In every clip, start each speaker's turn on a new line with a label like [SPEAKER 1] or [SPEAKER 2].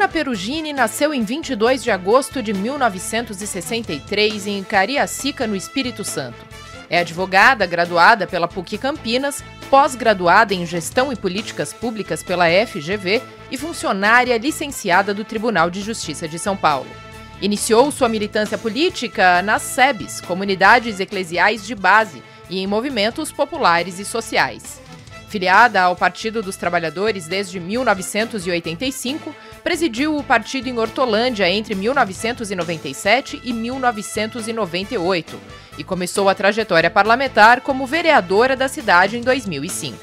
[SPEAKER 1] Ana Perugini nasceu em 22 de agosto de 1963 em Cariacica, no Espírito Santo. É advogada, graduada pela PUC Campinas, pós-graduada em Gestão e Políticas Públicas pela FGV e funcionária licenciada do Tribunal de Justiça de São Paulo. Iniciou sua militância política nas SEBs, comunidades eclesiais de base, e em movimentos populares e sociais. Filiada ao Partido dos Trabalhadores desde 1985, presidiu o partido em Hortolândia entre 1997 e 1998 e começou a trajetória parlamentar como vereadora da cidade em 2005.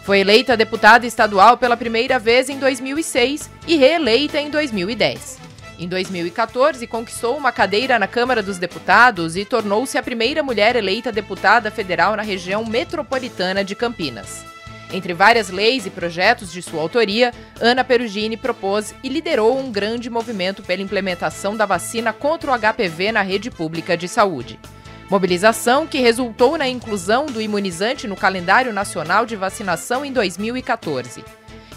[SPEAKER 1] Foi eleita deputada estadual pela primeira vez em 2006 e reeleita em 2010. Em 2014, conquistou uma cadeira na Câmara dos Deputados e tornou-se a primeira mulher eleita deputada federal na região metropolitana de Campinas. Entre várias leis e projetos de sua autoria, Ana Perugini propôs e liderou um grande movimento pela implementação da vacina contra o HPV na rede pública de saúde. Mobilização que resultou na inclusão do imunizante no calendário nacional de vacinação em 2014.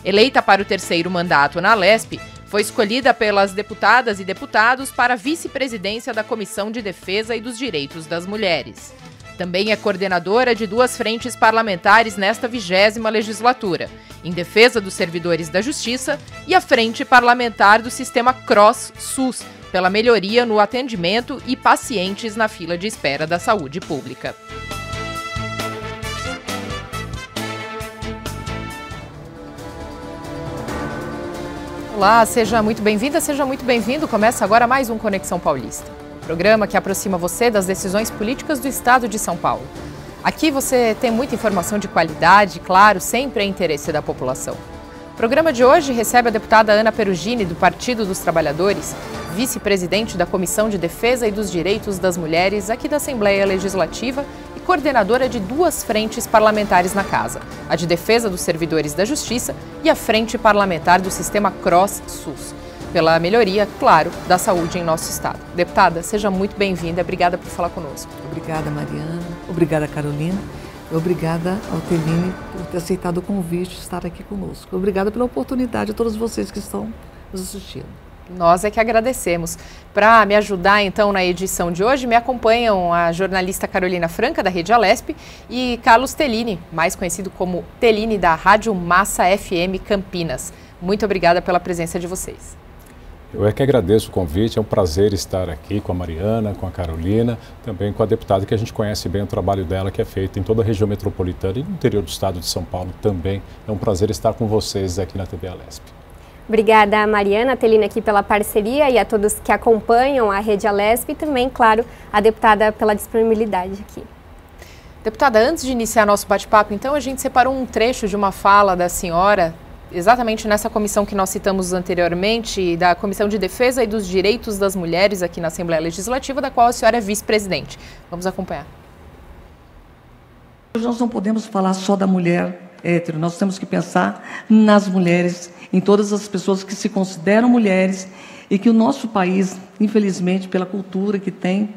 [SPEAKER 1] Eleita para o terceiro mandato na Alesp, foi escolhida pelas deputadas e deputados para a vice-presidência da Comissão de Defesa e dos Direitos das Mulheres. Também é coordenadora de duas frentes parlamentares nesta 20ª legislatura, em defesa dos servidores da Justiça e a Frente Parlamentar do Sistema CROSS-SUS, pela melhoria no atendimento e pacientes na fila de espera da saúde pública. Olá, seja muito bem-vinda, seja muito bem-vindo. Começa agora mais um Conexão Paulista. Programa que aproxima você das decisões políticas do Estado de São Paulo. Aqui você tem muita informação de qualidade, claro, sempre é interesse da população. O programa de hoje recebe a deputada Ana Perugini, do Partido dos Trabalhadores, vice-presidente da Comissão de Defesa e dos Direitos das Mulheres aqui da Assembleia Legislativa e coordenadora de duas frentes parlamentares na Casa, a de Defesa dos Servidores da Justiça e a Frente Parlamentar do Sistema CROSS-SUS. Pela melhoria, claro, da saúde em nosso estado. Deputada, seja muito bem-vinda. Obrigada por falar conosco.
[SPEAKER 2] Obrigada, Mariana. Obrigada, Carolina. Obrigada ao Teline por ter aceitado o convite de estar aqui conosco. Obrigada pela oportunidade a todos vocês que estão nos assistindo.
[SPEAKER 1] Nós é que agradecemos. Para me ajudar, então, na edição de hoje, me acompanham a jornalista Carolina Franca, da Rede Alesp, e Carlos Teline, mais conhecido como Teline, da Rádio Massa FM Campinas. Muito obrigada pela presença de vocês.
[SPEAKER 3] Eu é que agradeço o convite, é um prazer estar aqui com a Mariana, com a Carolina, também com a deputada, que a gente conhece bem o trabalho dela, que é feito em toda a região metropolitana e no interior do estado de São Paulo também. É um prazer estar com vocês aqui na TV Alesp.
[SPEAKER 4] Obrigada, Mariana, Telina, aqui pela parceria e a todos que acompanham a Rede Alesp e também, claro, a deputada pela disponibilidade aqui.
[SPEAKER 1] Deputada, antes de iniciar nosso bate-papo, então, a gente separou um trecho de uma fala da senhora exatamente nessa comissão que nós citamos anteriormente, da Comissão de Defesa e dos Direitos das Mulheres aqui na Assembleia Legislativa, da qual a senhora é vice-presidente. Vamos acompanhar.
[SPEAKER 2] Nós não podemos falar só da mulher hétero, nós temos que pensar nas mulheres, em todas as pessoas que se consideram mulheres e que o nosso país, infelizmente, pela cultura que tem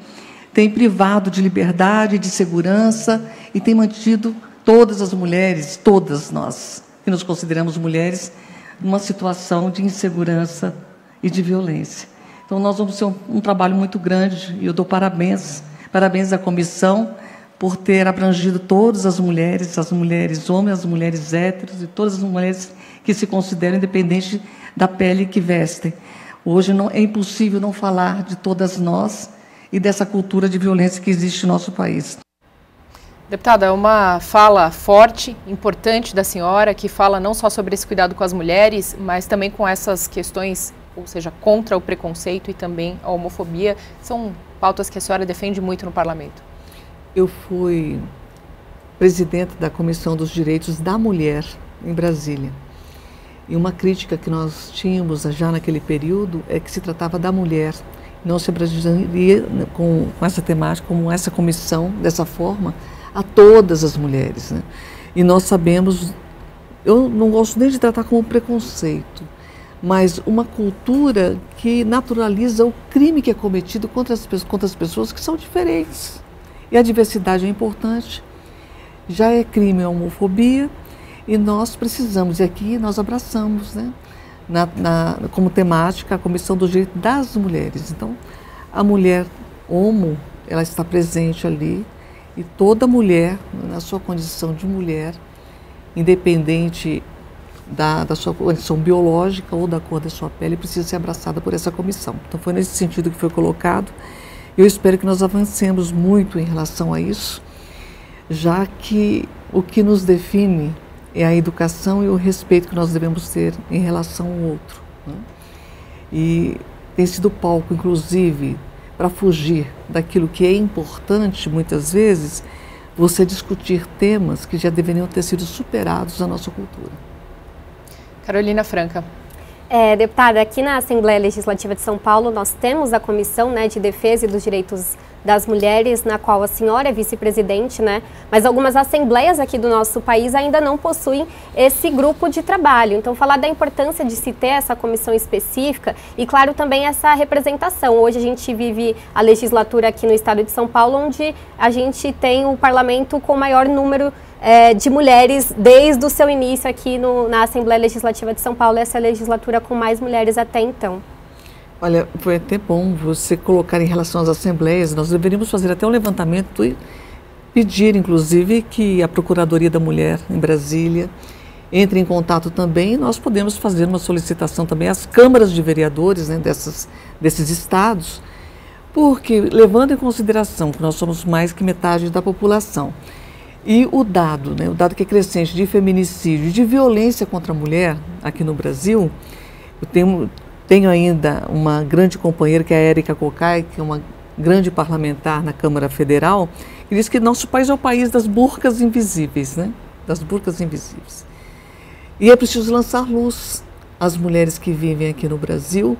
[SPEAKER 2] privado de liberdade, de segurança e tem mantido todas as mulheres, todas nós, que nos consideramos mulheres, numa situação de insegurança e de violência. Então, nós vamos ter um trabalho muito grande e eu dou parabéns à comissão por ter abrangido todas as mulheres homens, as mulheres héteros e todas as mulheres que se consideram independente da pele que vestem. Hoje é impossível não falar de todas nós e dessa cultura de violência que existe no nosso país.
[SPEAKER 1] Deputada, uma fala forte, importante da senhora, que fala não só sobre esse cuidado com as mulheres, mas também com essas questões, ou seja, contra o preconceito e também a homofobia. São pautas que a senhora defende muito no parlamento.
[SPEAKER 2] Eu fui presidente da Comissão dos Direitos da Mulher em Brasília. E uma crítica que nós tínhamos já naquele período é que se tratava da mulher. Não se abrangeria com essa temática, com essa comissão, dessa forma, a todas as mulheres, né? E nós sabemos, eu não gosto nem de tratar como preconceito, mas uma cultura que naturaliza o crime que é cometido contra as pessoas que são diferentes. E a diversidade é importante, já é crime a homofobia, e nós precisamos, e aqui nós abraçamos, né? como temática a Comissão do Direito das Mulheres. Então, a mulher homo, ela está presente ali, e toda mulher, na sua condição de mulher, independente da sua condição biológica ou da cor da sua pele, precisa ser abraçada por essa comissão. Então, foi nesse sentido que foi colocado. Eu espero que nós avancemos muito em relação a isso, já que o que nos define é a educação e o respeito que nós devemos ter em relação ao outro, né? E tem sido palco, inclusive, para fugir daquilo que é importante, muitas vezes, você discutir temas que já deveriam ter sido superados na nossa cultura.
[SPEAKER 1] Carolina Franca.
[SPEAKER 4] Deputada, aqui na Assembleia Legislativa de São Paulo nós temos a Comissão, né, de Defesa dos Direitos das Mulheres, na qual a senhora é vice-presidente, né? Mas algumas assembleias aqui do nosso país ainda não possuem esse grupo de trabalho. Então, falar da importância de se ter essa comissão específica e, claro, também essa representação. Hoje a gente vive a legislatura aqui no estado de São Paulo, onde a gente tem o parlamento com maior número de mulheres desde o seu início aqui na Assembleia Legislativa de São Paulo, essa é a legislatura com mais mulheres até então.
[SPEAKER 2] Olha, foi até bom você colocar em relação às assembleias, nós deveríamos fazer até um levantamento e pedir, inclusive, que a Procuradoria da Mulher em Brasília entre em contato também, e nós podemos fazer uma solicitação também às câmaras de vereadores, né, desses estados, porque, levando em consideração que nós somos mais que metade da população, e o dado, né, o dado que é crescente de feminicídio e de violência contra a mulher aqui no Brasil, eu tenho ainda uma grande companheira, que é a Érica Cocai, que é uma grande parlamentar na Câmara Federal, que diz que nosso país é o país das burcas invisíveis, né? Das burcas invisíveis. E é preciso lançar luz às mulheres que vivem aqui no Brasil.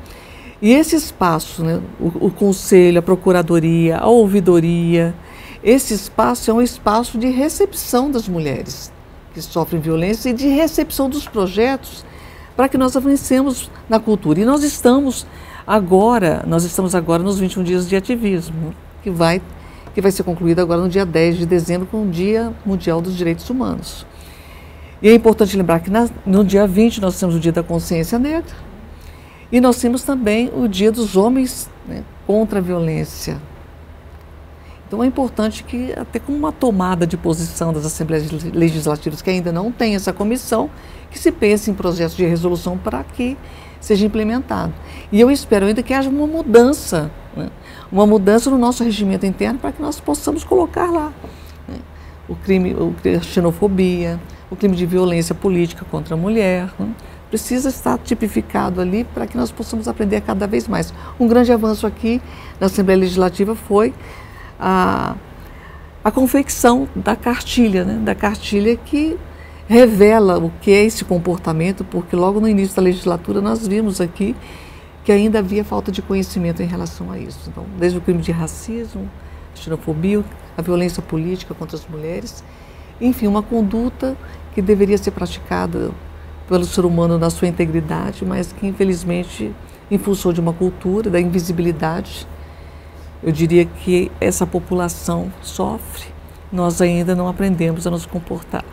[SPEAKER 2] E esse espaço, né, o Conselho, a Procuradoria, a Ouvidoria, esse espaço é um espaço de recepção das mulheres que sofrem violência e de recepção dos projetos para que nós avancemos na cultura. E nós estamos agora nos 21 dias de ativismo, que vai ser concluído agora no dia 10 de dezembro, com o Dia Mundial dos Direitos Humanos. E é importante lembrar que no dia 20 nós temos o Dia da Consciência Negra e nós temos também o Dia dos Homens, né, contra a Violência. Então é importante que, até como uma tomada de posição das Assembleias Legislativas que ainda não tem essa comissão, que se pense em projetos de resolução para que seja implementado. E eu espero ainda que haja uma mudança, né? Uma mudança no nosso regimento interno para que nós possamos colocar lá, né, a xenofobia, o crime de violência política contra a mulher, né? Precisa estar tipificado ali para que nós possamos aprender cada vez mais. Um grande avanço aqui na Assembleia Legislativa foi a confecção da cartilha, né? Da cartilha que revela o que é esse comportamento, porque logo no início da legislatura nós vimos aqui que ainda havia falta de conhecimento em relação a isso. Então, desde o crime de racismo, a xenofobia, a violência política contra as mulheres, enfim, uma conduta que deveria ser praticada pelo ser humano na sua integridade, mas que infelizmente, em função de uma cultura da invisibilidade, eu diria que essa população sofre, nós ainda não aprendemos a nos comportar.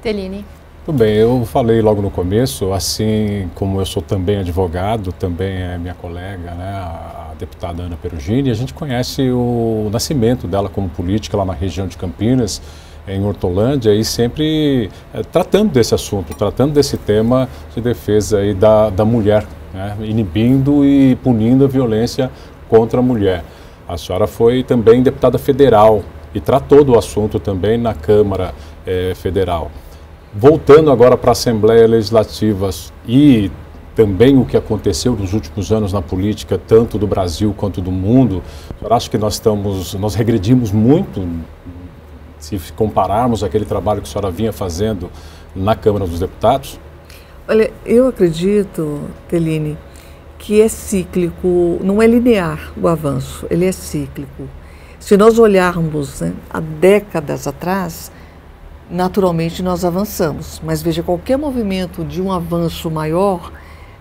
[SPEAKER 1] Teline.
[SPEAKER 3] Tudo bem, eu falei logo no começo, assim como eu sou também advogado, também é minha colega, né, a deputada Ana Perugini, a gente conhece o nascimento dela como política lá na região de Campinas, em Hortolândia, e sempre tratando desse assunto, tratando desse tema de defesa aí da mulher, né, inibindo e punindo a violência contra a mulher. A senhora foi também deputada federal e tratou do assunto também na Câmara Federal. Voltando agora para a Assembleia Legislativa e também o que aconteceu nos últimos anos na política, tanto do Brasil quanto do mundo, a senhora acha que nós regredimos muito se compararmos aquele trabalho que a senhora vinha fazendo na Câmara dos Deputados?
[SPEAKER 2] Olha, eu acredito, Teline, que é cíclico, não é linear o avanço, ele é cíclico. Se nós olharmos, né, há décadas atrás, naturalmente nós avançamos, mas veja, qualquer movimento de um avanço maior,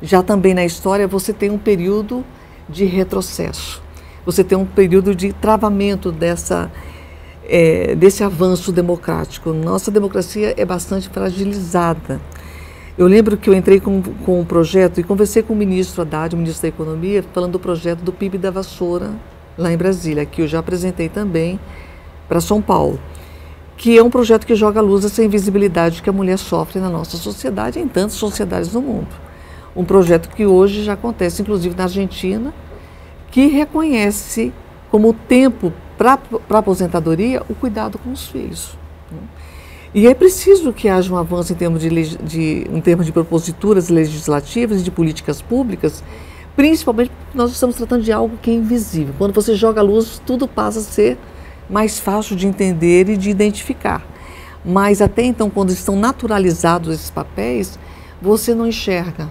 [SPEAKER 2] já também na história você tem um período de retrocesso, você tem um período de travamento desse avanço democrático. Nossa democracia é bastante fragilizada Eu lembro que eu entrei com um projeto e conversei com o ministro Haddad, o ministro da Economia, falando do projeto do PIB da vassoura lá em Brasília, que eu já apresentei também para São Paulo, que é um projeto que joga à luz essa invisibilidade que a mulher sofre na nossa sociedade e em tantas sociedades do mundo. Um projeto que hoje já acontece, inclusive na Argentina, que reconhece como tempo para a aposentadoria o cuidado com os filhos. E é preciso que haja um avanço em termos de proposituras legislativas e de políticas públicas, principalmente porque nós estamos tratando de algo que é invisível. Quando você joga a luz, tudo passa a ser mais fácil de entender e de identificar. Mas até então, quando estão naturalizados esses papéis, você não enxerga.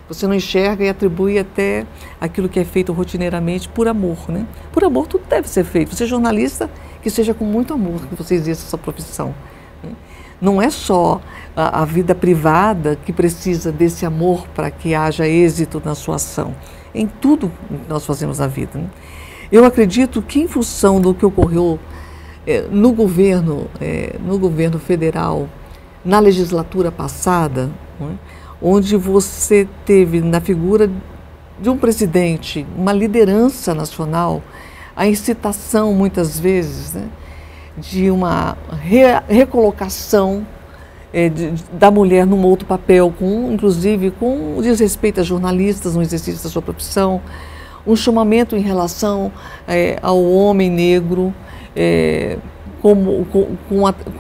[SPEAKER 2] Você não enxerga e atribui até aquilo que é feito rotineiramente por amor, né? Por amor tudo deve ser feito. Você é jornalista, que seja com muito amor que você exerça essa profissão. Não é só a vida privada que precisa desse amor para que haja êxito na sua ação. Em tudo que nós fazemos na vida, né? Eu acredito que, em função do que ocorreu no governo federal, na legislatura passada, né, onde você teve na figura de um presidente, uma liderança nacional, a incitação, muitas vezes, né, de uma recolocação da mulher num outro papel, inclusive com desrespeito a jornalistas no exercício da sua profissão, um chamamento em relação ao homem negro, com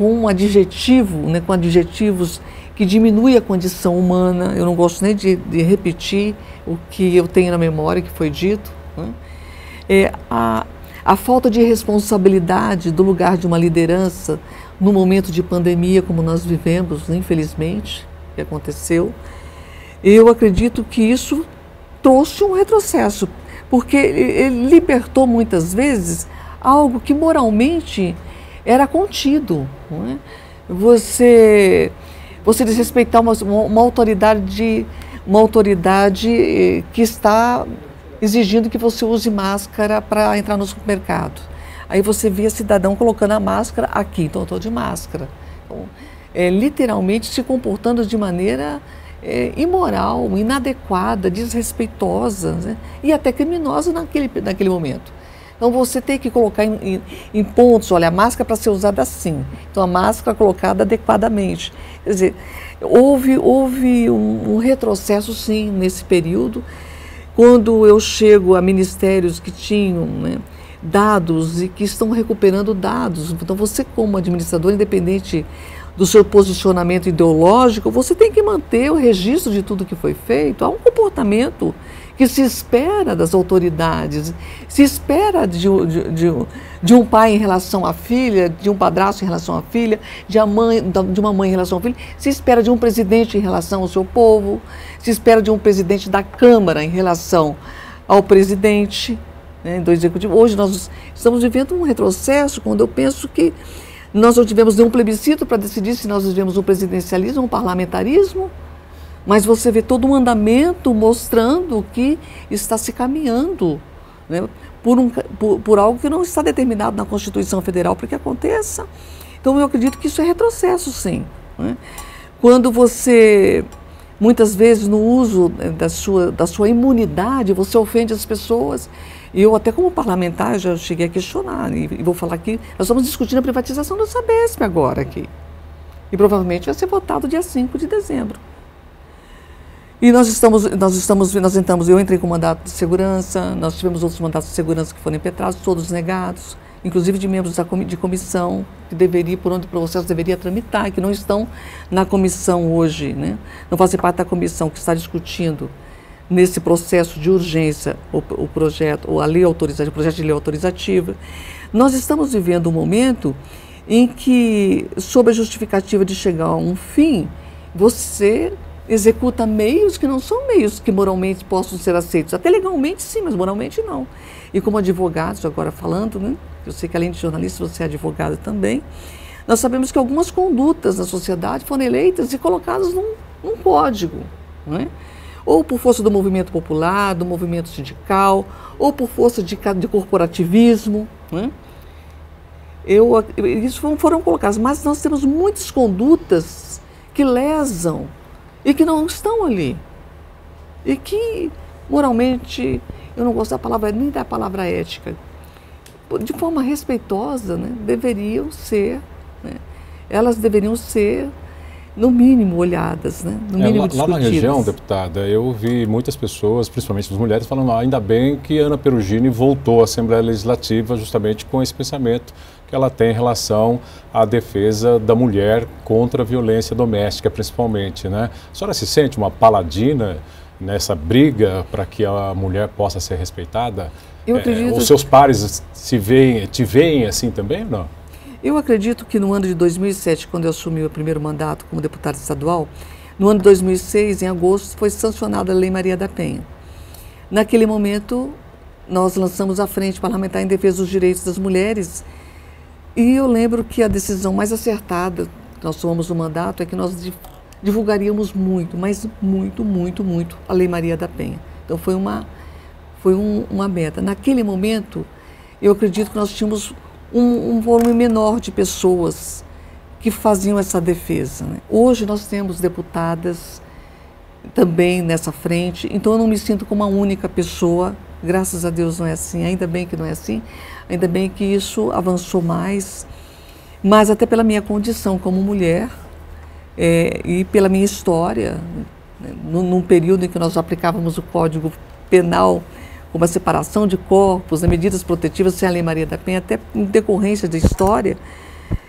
[SPEAKER 2] um adjetivo, né, com adjetivos que diminui a condição humana. Eu não gosto nem de repetir o que eu tenho na memória que foi dito, né? A falta de responsabilidade do lugar de uma liderança no momento de pandemia como nós vivemos, infelizmente, que aconteceu. Eu acredito que isso trouxe um retrocesso, porque ele libertou muitas vezes algo que moralmente era contido, não é? Você desrespeitar uma autoridade que está exigindo que você use máscara para entrar no supermercado. Aí você via cidadão colocando a máscara aqui, então eu estou de máscara. Então, literalmente se comportando de maneira imoral, inadequada, desrespeitosa, né? E até criminosa naquele momento. Então você tem que colocar em pontos, olha, a máscara para ser usada assim, então a máscara colocada adequadamente. Quer dizer, houve um retrocesso sim nesse período. Quando eu chego a ministérios que tinham, né, dados e que estão recuperando dados, então você como administrador, independente do seu posicionamento ideológico, você tem que manter o registro de tudo que foi feito. Há um comportamento que se espera das autoridades, se espera de um pai em relação à filha, de um padrasto em relação à filha, de uma mãe em relação ao filho, se espera de um presidente em relação ao seu povo, se espera de um presidente da Câmara em relação ao presidente, né, do Executivo. Hoje nós estamos vivendo um retrocesso quando eu penso que nós não tivemos nenhum plebiscito para decidir se nós vivemos um presidencialismo, um parlamentarismo, mas você vê todo um andamento mostrando que está se caminhando, né, por algo que não está determinado na Constituição Federal para que aconteça. Então eu acredito que isso é retrocesso, sim, né? Quando você, muitas vezes no uso da sua imunidade, você ofende as pessoas. Eu até como parlamentar já cheguei a questionar, e vou falar aqui, nós estamos discutindo a privatização da Sabesp agora aqui. E provavelmente vai ser votado dia 5 de dezembro. E eu entrei com mandato de segurança, nós tivemos outros mandatos de segurança que foram impetrados, todos negados, inclusive de membros de comissão, por onde o processo deveria tramitar, que não estão na comissão hoje, né? Não fazem parte da comissão que está discutindo nesse processo de urgência o projeto de lei autorizativa. Nós estamos vivendo um momento em que, sob a justificativa de chegar a um fim, você executa meios que não são meios que moralmente possam ser aceitos. Até legalmente sim, mas moralmente não. E como advogados, agora falando, né, eu sei que além de jornalista você é advogado também, nós sabemos que algumas condutas na sociedade foram eleitas e colocadas num código, não é? Ou por força do movimento popular, do movimento sindical, ou por força de corporativismo, né? Isso foram colocadas, mas nós temos muitas condutas que lesam e que não estão ali. E que, moralmente, eu não gosto da palavra, nem da palavra ética, de forma respeitosa, né, deveriam ser, né, elas deveriam ser, no mínimo, olhadas, né, no mínimo discutidas.
[SPEAKER 3] Lá na região, deputada, eu ouvi muitas pessoas, principalmente as mulheres, falando, ainda bem que Ana Perugini voltou à Assembleia Legislativa justamente com esse pensamento que ela tem em relação à defesa da mulher contra a violência doméstica, principalmente, né? A senhora se sente uma paladina nessa briga para que a mulher possa ser respeitada?
[SPEAKER 2] Eu acredito...
[SPEAKER 3] Os seus pares te veem assim também ou não?
[SPEAKER 2] Eu acredito que no ano de 2007, quando eu assumi o primeiro mandato como deputada estadual, no ano de 2006, em agosto, foi sancionada a Lei Maria da Penha. Naquele momento, nós lançamos a Frente Parlamentar em Defesa dos Direitos das Mulheres, e eu lembro que a decisão mais acertada que nós tomamos no mandato é que nós divulgaríamos muito, mas muito, muito, muito a Lei Maria da Penha. Então foi uma meta. Naquele momento, eu acredito que nós tínhamos um volume menor de pessoas que faziam essa defesa, né? Hoje nós temos deputadas também nessa frente, então eu não me sinto como uma única pessoa, graças a Deus não é assim, ainda bem que não é assim, ainda bem que isso avançou mais, mas até pela minha condição como mulher e pela minha história, né? Num período em que nós aplicávamos o Código Penal com uma separação de corpos, medidas protetivas sem a Lei Maria da Penha, até em decorrência da história,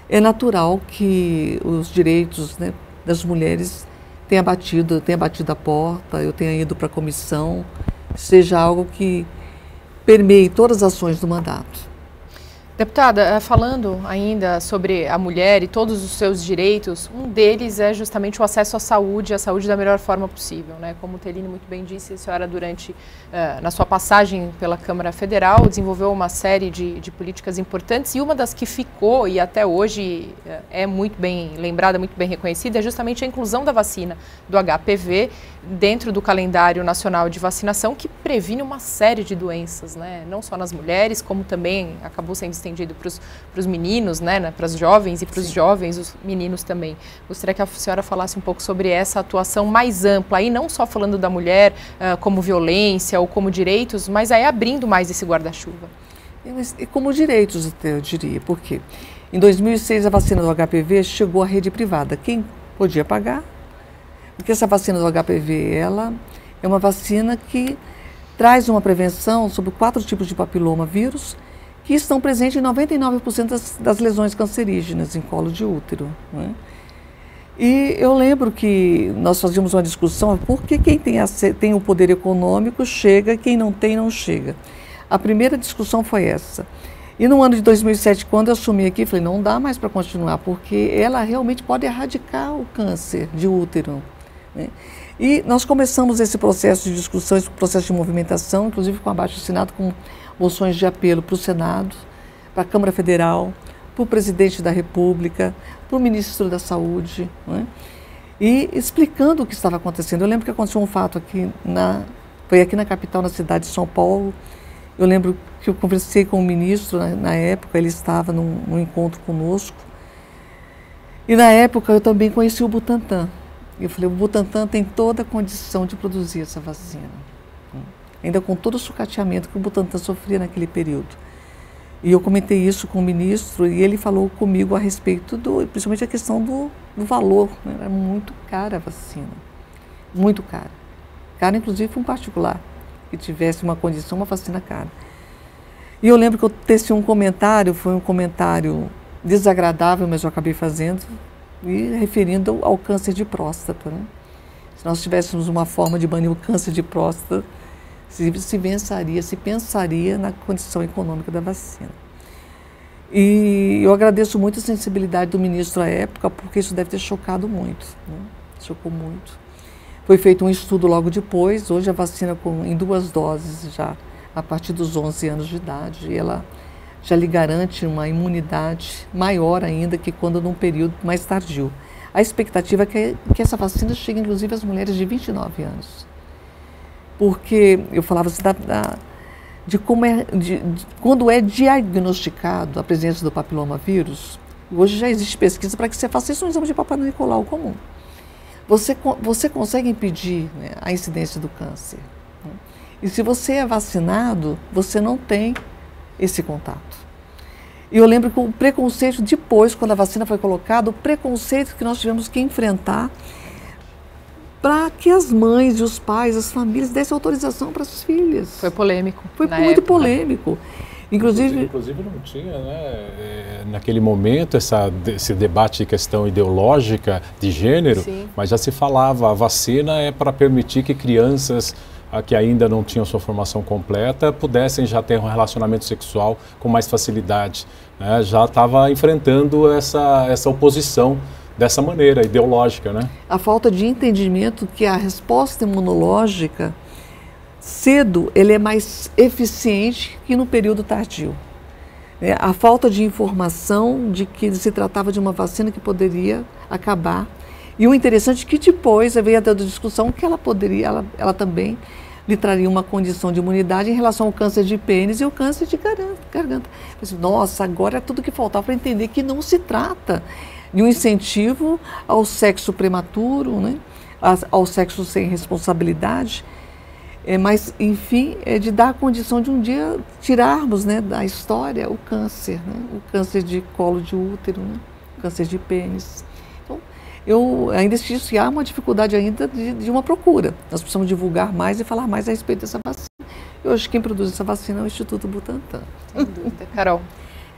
[SPEAKER 2] é natural que os direitos, né, das mulheres tenha batido a porta, eu tenha ido para a comissão, seja algo que permeie todas as ações do mandato.
[SPEAKER 1] Deputada, falando ainda sobre a mulher e todos os seus direitos, um deles é justamente o acesso à saúde da melhor forma possível, né? Como o Thelini muito bem disse, a senhora na sua passagem pela Câmara Federal, desenvolveu uma série de políticas importantes, e uma das que ficou e até hoje é muito bem lembrada, muito bem reconhecida, é justamente a inclusão da vacina do HPV dentro do calendário nacional de vacinação, que previne uma série de doenças, né? Não só nas mulheres, como também acabou sendo estendido para os meninos, né? Para as jovens e para os jovens, os meninos também. Gostaria que a senhora falasse um pouco sobre essa atuação mais ampla, aí não só falando da mulher como violência ou como direitos, mas aí abrindo mais esse guarda-chuva.
[SPEAKER 2] E como direitos, até eu diria, porque em 2006 a vacina do HPV chegou à rede privada. Quem podia pagar? Porque essa vacina do HPV, ela é uma vacina que traz uma prevenção sobre 4 tipos de papiloma vírus que estão presentes em 99% das lesões cancerígenas em colo de útero, né? E eu lembro que nós fazíamos uma discussão, por que quem tem o poder econômico chega e quem não tem não chega. A primeira discussão foi essa. E no ano de 2007, quando eu assumi aqui, falei, não dá mais para continuar, porque ela realmente pode erradicar o câncer de útero, né? E nós começamos esse processo de discussão, esse processo de movimentação, inclusive com abaixo-assinado, com moções de apelo para o Senado, para a Câmara Federal, para o Presidente da República, para o Ministro da Saúde, né? E explicando o que estava acontecendo. Eu lembro que aconteceu um fato aqui, foi aqui na capital, na cidade de São Paulo. Eu lembro que eu conversei com o ministro na época, ele estava num encontro conosco. E na época eu também conheci o Butantan. Eu falei, o Butantan tem toda a condição de produzir essa vacina, ainda com todo o sucateamento que o Butantan sofria naquele período. E eu comentei isso com o ministro e ele falou comigo a respeito principalmente a questão do valor, né? Era muito cara a vacina, muito cara. Cara, inclusive, para um particular que tivesse uma condição, uma vacina cara. E eu lembro que eu teci um comentário, foi um comentário desagradável, mas eu acabei fazendo, e referindo ao câncer de próstata, né? Se nós tivéssemos uma forma de banir o câncer de próstata, se pensaria na condição econômica da vacina. E eu agradeço muito a sensibilidade do ministro à época, porque isso deve ter chocado muito, né? Chocou muito. Foi feito um estudo logo depois, hoje a vacina em 2 doses já, a partir dos 11 anos de idade, e ela já lhe garante uma imunidade maior ainda que quando num período mais tardio. A expectativa é que essa vacina chegue inclusive às mulheres de 29 anos. Porque eu falava assim, de como quando é diagnosticado a presença do papiloma vírus, hoje já existe pesquisa para que você faça isso um exame de Papai Nicolau comum. você consegue impedir, né, a incidência do câncer. Né? E se você é vacinado, você não tem esse contato. E eu lembro que o preconceito depois, quando a vacina foi colocada, o preconceito que nós tivemos que enfrentar para que as mães e os pais, as famílias dessem autorização para as filhas.
[SPEAKER 1] Foi polêmico.
[SPEAKER 2] Foi muito polêmico. Inclusive
[SPEAKER 3] não tinha, né, naquele momento esse debate de questão ideológica de gênero, sim, mas já se falava, a vacina é para permitir que crianças que ainda não tinham sua formação completa pudessem já ter um relacionamento sexual com mais facilidade. Né? Já estava enfrentando essa oposição dessa maneira, ideológica. Né?
[SPEAKER 2] A falta de entendimento que a resposta imunológica cedo, ele é mais eficiente que no período tardio. A falta de informação de que se tratava de uma vacina que poderia acabar. E o interessante é que depois veio a discussão que ela também lhe traria uma condição de imunidade em relação ao câncer de pênis e ao câncer de garganta. Nossa, agora é tudo que faltava para entender que não se trata de um incentivo ao sexo prematuro, né? Ao sexo sem responsabilidade. Mas, enfim, é de dar a condição de um dia tirarmos, né, da história o câncer, né, o câncer de colo de útero, né, o câncer de pênis. Então, ainda existe, há uma dificuldade ainda de uma procura. Nós precisamos divulgar mais e falar mais a respeito dessa vacina. E hoje quem produz essa vacina é o Instituto Butantan.
[SPEAKER 1] Sem dúvida. Carol.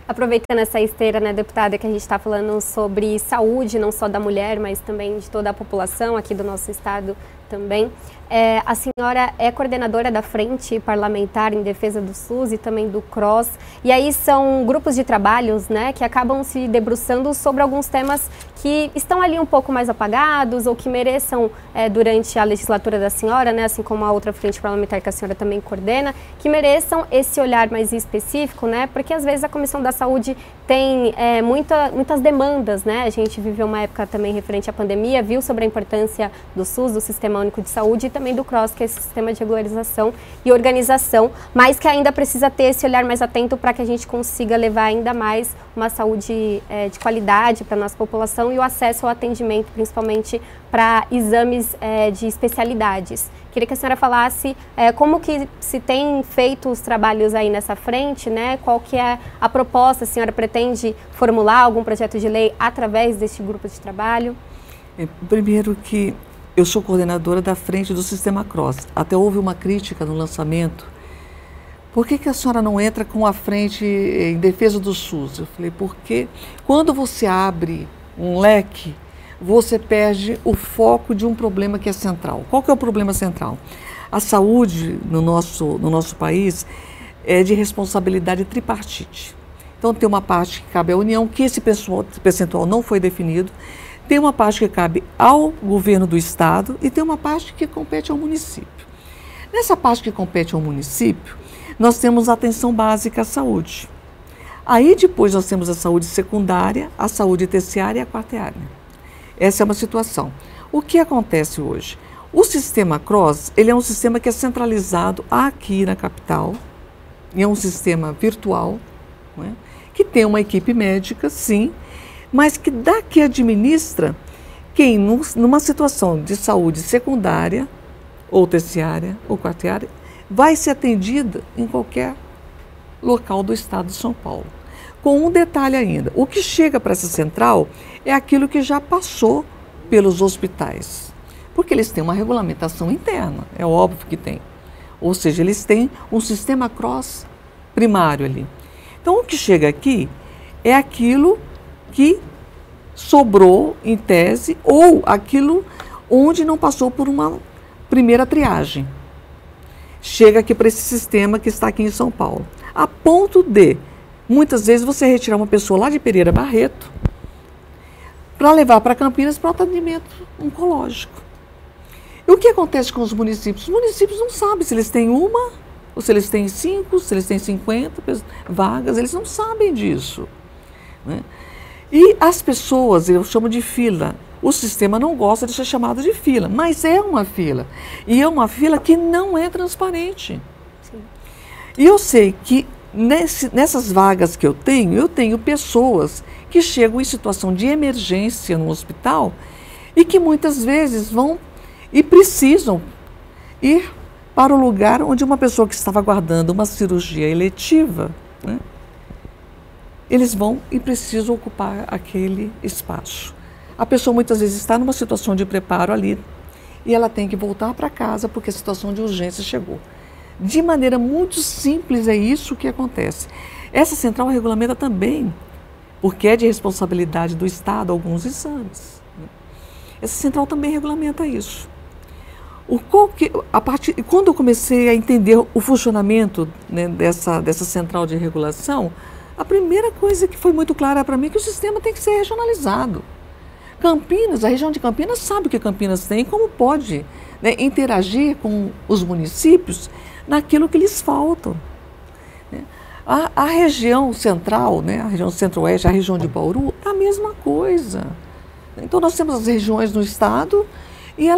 [SPEAKER 4] Aproveitando essa esteira, né, deputada, que a gente está falando sobre saúde, não só da mulher, mas também de toda a população aqui do nosso estado também. A senhora é coordenadora da Frente Parlamentar em Defesa do SUS e também do CROSS. E aí são grupos de trabalhos, né, que acabam se debruçando sobre alguns temas que estão ali um pouco mais apagados ou que mereçam, durante a legislatura da senhora, né, assim como a outra Frente Parlamentar que a senhora também coordena, que mereçam esse olhar mais específico, né, porque às vezes a Comissão da Saúde tem muitas demandas, né, a gente viveu uma época também referente à pandemia, viu sobre a importância do SUS, do Sistema Único de Saúde, e também do CROSS, que é esse sistema de regularização e organização, mas que ainda precisa ter esse olhar mais atento para que a gente consiga levar ainda mais uma saúde de qualidade para a nossa população e o acesso ao atendimento, principalmente para exames de especialidades. Queria que a senhora falasse como que se tem feito os trabalhos aí nessa frente, né? Qual que é a proposta, a senhora pretende formular algum projeto de lei através deste grupo de trabalho?
[SPEAKER 2] Primeiro que eu sou coordenadora da frente do Sistema CROSS. Até houve uma crítica no lançamento. Por que a senhora não entra com a frente em defesa do SUS? Eu falei, porque quando você abre um leque, você perde o foco de um problema que é central. Qual que é o problema central? A saúde no nosso país é de responsabilidade tripartite. Então tem uma parte que cabe à União, que esse percentual não foi definido. Tem uma parte que cabe ao governo do estado e tem uma parte que compete ao município. Nessa parte que compete ao município, nós temos a atenção básica à saúde. Aí depois nós temos a saúde secundária, a saúde terciária e a quartária. Essa é uma situação. O que acontece hoje? O sistema CROSS, ele é um sistema que é centralizado aqui na capital, e é um sistema virtual, não é? Que tem uma equipe médica, sim, mas que administra quem, numa situação de saúde secundária, ou terciária, ou quartária, vai ser atendida em qualquer local do estado de São Paulo. Com um detalhe ainda, o que chega para essa central é aquilo que já passou pelos hospitais, porque eles têm uma regulamentação interna, é óbvio que tem. Ou seja, eles têm um sistema CROSS primário ali. Então, o que chega aqui é aquilo que sobrou em tese ou aquilo onde não passou por uma primeira triagem. Chega aqui para esse sistema que está aqui em São Paulo. A ponto de, muitas vezes, você retirar uma pessoa lá de Pereira Barreto para levar para Campinas para o atendimento oncológico. E o que acontece com os municípios? Os municípios não sabem se eles têm uma, ou se eles têm 5, se eles têm 50 vagas, eles não sabem disso, né? E as pessoas, eu chamo de fila, o sistema não gosta de ser chamado de fila, mas é uma fila. E é uma fila que não é transparente. Sim. E eu sei que nessas vagas que eu tenho pessoas que chegam em situação de emergência no hospital e que muitas vezes vão e precisam ir para o lugar onde uma pessoa que estava aguardando uma cirurgia eletiva, né, eles vão e precisam ocupar aquele espaço. A pessoa muitas vezes está numa situação de preparo ali e ela tem que voltar para casa porque a situação de urgência chegou. De maneira muito simples é isso que acontece. Essa central regulamenta também, porque é de responsabilidade do Estado, alguns exames. Essa central também regulamenta isso. Quando eu comecei a entender o funcionamento, né, dessa central de regulação, a primeira coisa que foi muito clara para mim é que o sistema tem que ser regionalizado. Campinas, a região de Campinas sabe o que Campinas tem e como pode, né, interagir com os municípios naquilo que lhes falta. A região central, né, a região centro-oeste, a região de Bauru, é a mesma coisa. Então nós temos as regiões no estado e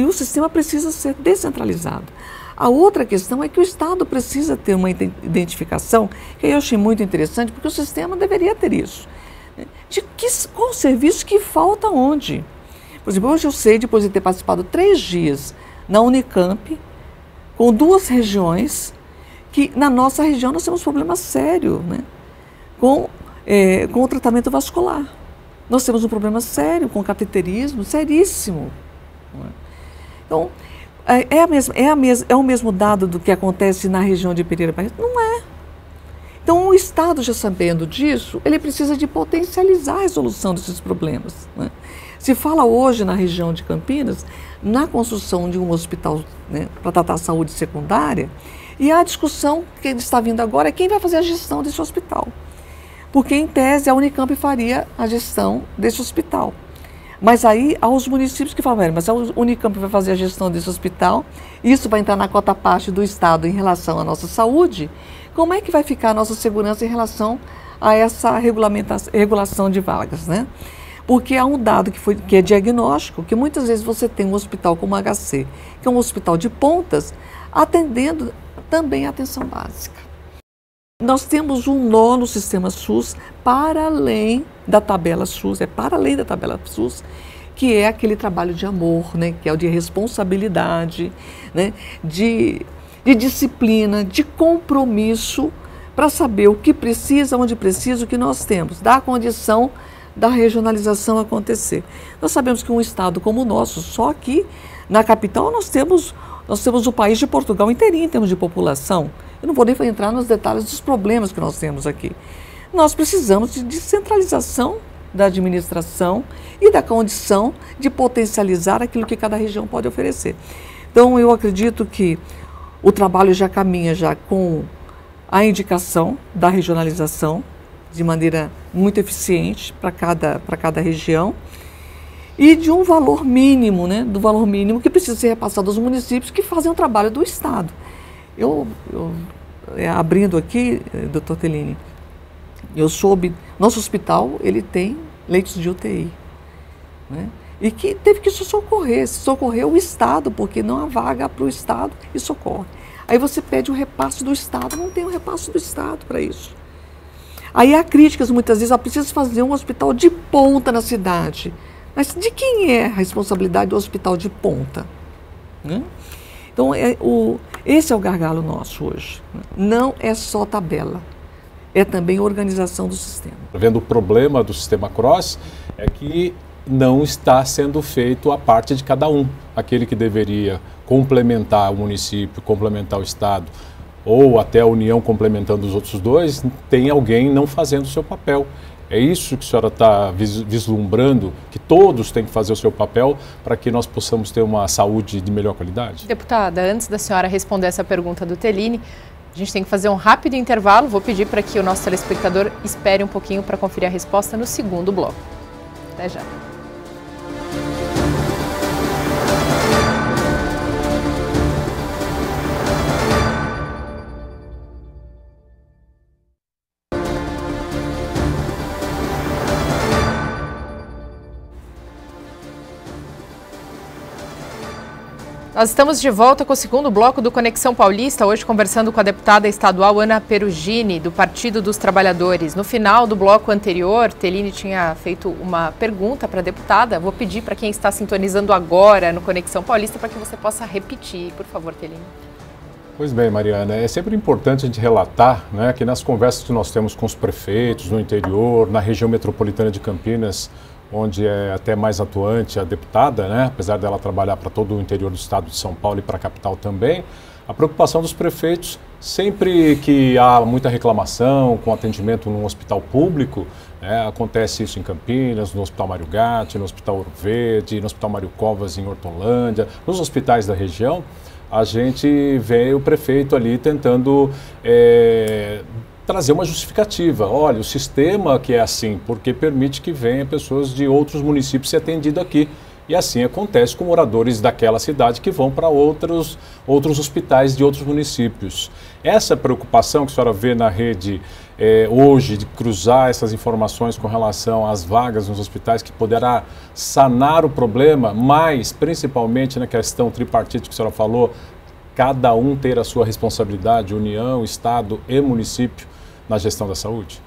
[SPEAKER 2] o sistema precisa ser descentralizado. A outra questão é que o Estado precisa ter uma identificação, que eu achei muito interessante, porque o sistema deveria ter isso. De qual serviço que falta onde? Por exemplo, hoje eu sei, depois de ter participado 3 dias na Unicamp, com 2 regiões, que na nossa região nós temos problema sério, né, com o tratamento vascular. Nós temos um problema sério com cateterismo, seríssimo. Então, é o mesmo dado do que acontece na região de Pereira Barreto? Não é. Então, o Estado, já sabendo disso, ele precisa de potencializar a resolução desses problemas, né? Se fala hoje na região de Campinas, na construção de um hospital, né, para tratar a saúde secundária, e a discussão que está vindo agora é quem vai fazer a gestão desse hospital. Porque, em tese, a Unicamp faria a gestão desse hospital. Mas aí, há os municípios que falam, mas a Unicamp vai fazer a gestão desse hospital, isso vai entrar na cota parte do Estado em relação à nossa saúde, como é que vai ficar a nossa segurança em relação a essa regulação de vagas, né? Porque há um dado que é diagnóstico, que muitas vezes você tem um hospital como o HC, que é um hospital de pontas, atendendo também a atenção básica. Nós temos um nó no sistema SUS para além da tabela SUS, que é aquele trabalho de amor, né, que é o de responsabilidade, né, de disciplina, de compromisso para saber o que precisa, onde precisa, o que nós temos, da condição da regionalização acontecer. Nós sabemos que um estado como o nosso, só aqui na capital nós temos o país de Portugal inteirinho em termos de população. Eu não vou nem entrar nos detalhes dos problemas que nós temos aqui. Nós precisamos de descentralização da administração e da condição de potencializar aquilo que cada região pode oferecer. Então, eu acredito que o trabalho já caminha com a indicação da regionalização de maneira muito eficiente para cada região e de um valor mínimo, né, do valor mínimo que precisa ser repassado aos municípios que fazem o trabalho do Estado. Abrindo aqui, doutor Tellini, eu soube, nosso hospital, ele tem leitos de UTI, né? E que teve que socorrer o Estado, porque não há vaga para o Estado e socorre. Aí você pede um repasse do Estado, não tem um repasse do Estado para isso. Aí há críticas muitas vezes, precisa fazer um hospital de ponta na cidade. Mas de quem é a responsabilidade do hospital de ponta, né? Então, esse é o gargalo nosso hoje. Não é só tabela, é também organização do sistema.
[SPEAKER 3] Vendo o problema do sistema CROSS é que não está sendo feito a parte de cada um. Aquele que deveria complementar o município, complementar o Estado, ou até a União complementando os outros dois, tem alguém não fazendo o seu papel. É isso que a senhora está vislumbrando, que todos têm que fazer o seu papel para que nós possamos ter uma saúde de melhor qualidade?
[SPEAKER 1] Deputada, antes da senhora responder essa pergunta do Tellini, a gente tem que fazer um rápido intervalo. Vou pedir para que o nosso telespectador espere um pouquinho para conferir a resposta no segundo bloco. Até já. Nós estamos de volta com o segundo bloco do Conexão Paulista, hoje conversando com a deputada estadual Ana Perugini, do Partido dos Trabalhadores. No final do bloco anterior, Tellini tinha feito uma pergunta para a deputada. Vou pedir para quem está sintonizando agora no Conexão Paulista para que você possa repetir, por favor, Tellini.
[SPEAKER 3] Pois bem, Mariana, é sempre importante a gente relatar, né, que nas conversas que nós temos com os prefeitos no interior, na região metropolitana de Campinas, onde é até mais atuante a deputada, né, apesar dela trabalhar para todo o interior do estado de São Paulo e para a capital também, a preocupação dos prefeitos, sempre que há muita reclamação com atendimento num hospital público, acontece isso em Campinas, no Hospital Mário Gatti, no Hospital Ouro Verde, no Hospital Mário Covas em Hortolândia, nos hospitais da região, a gente vê o prefeito ali tentando trazer uma justificativa. Olha, o sistema que é assim, porque permite que venham pessoas de outros municípios ser atendido aqui. E assim acontece com moradores daquela cidade que vão para outros hospitais de outros municípios. Essa preocupação que a senhora vê na rede hoje, de cruzar essas informações com relação às vagas nos hospitais, que poderá sanar o problema, mas principalmente na questão tripartite que a senhora falou, cada um ter a sua responsabilidade, União, Estado e município, na gestão da saúde?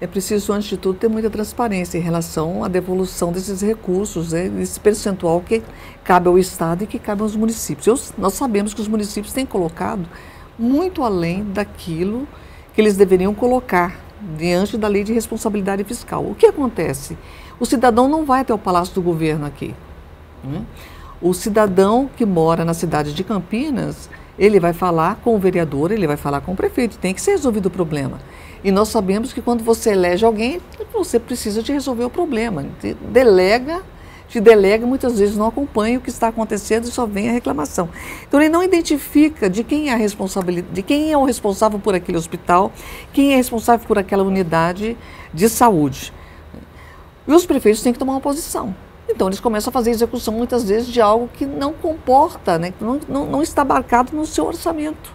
[SPEAKER 2] É preciso, antes de tudo, ter muita transparência em relação à devolução desses recursos, desse percentual que cabe ao Estado e que cabe aos municípios. Nós sabemos que os municípios têm colocado muito além daquilo que eles deveriam colocar diante da lei de responsabilidade fiscal. O que acontece? O cidadão não vai até o Palácio do Governo aqui. O cidadão que mora na cidade de Campinas, ele vai falar com o vereador, ele vai falar com o prefeito, tem que ser resolvido o problema. E nós sabemos que quando você elege alguém, você precisa de resolver o problema. Te delega, muitas vezes não acompanha o que está acontecendo e só vem a reclamação. Então ele não identifica de quem é a responsabilidade, de quem é o responsável por aquele hospital, quem é responsável por aquela unidade de saúde. E os prefeitos têm que tomar uma posição. Então eles começam a fazer execução muitas vezes de algo que não comporta, que não está abarcado no seu orçamento.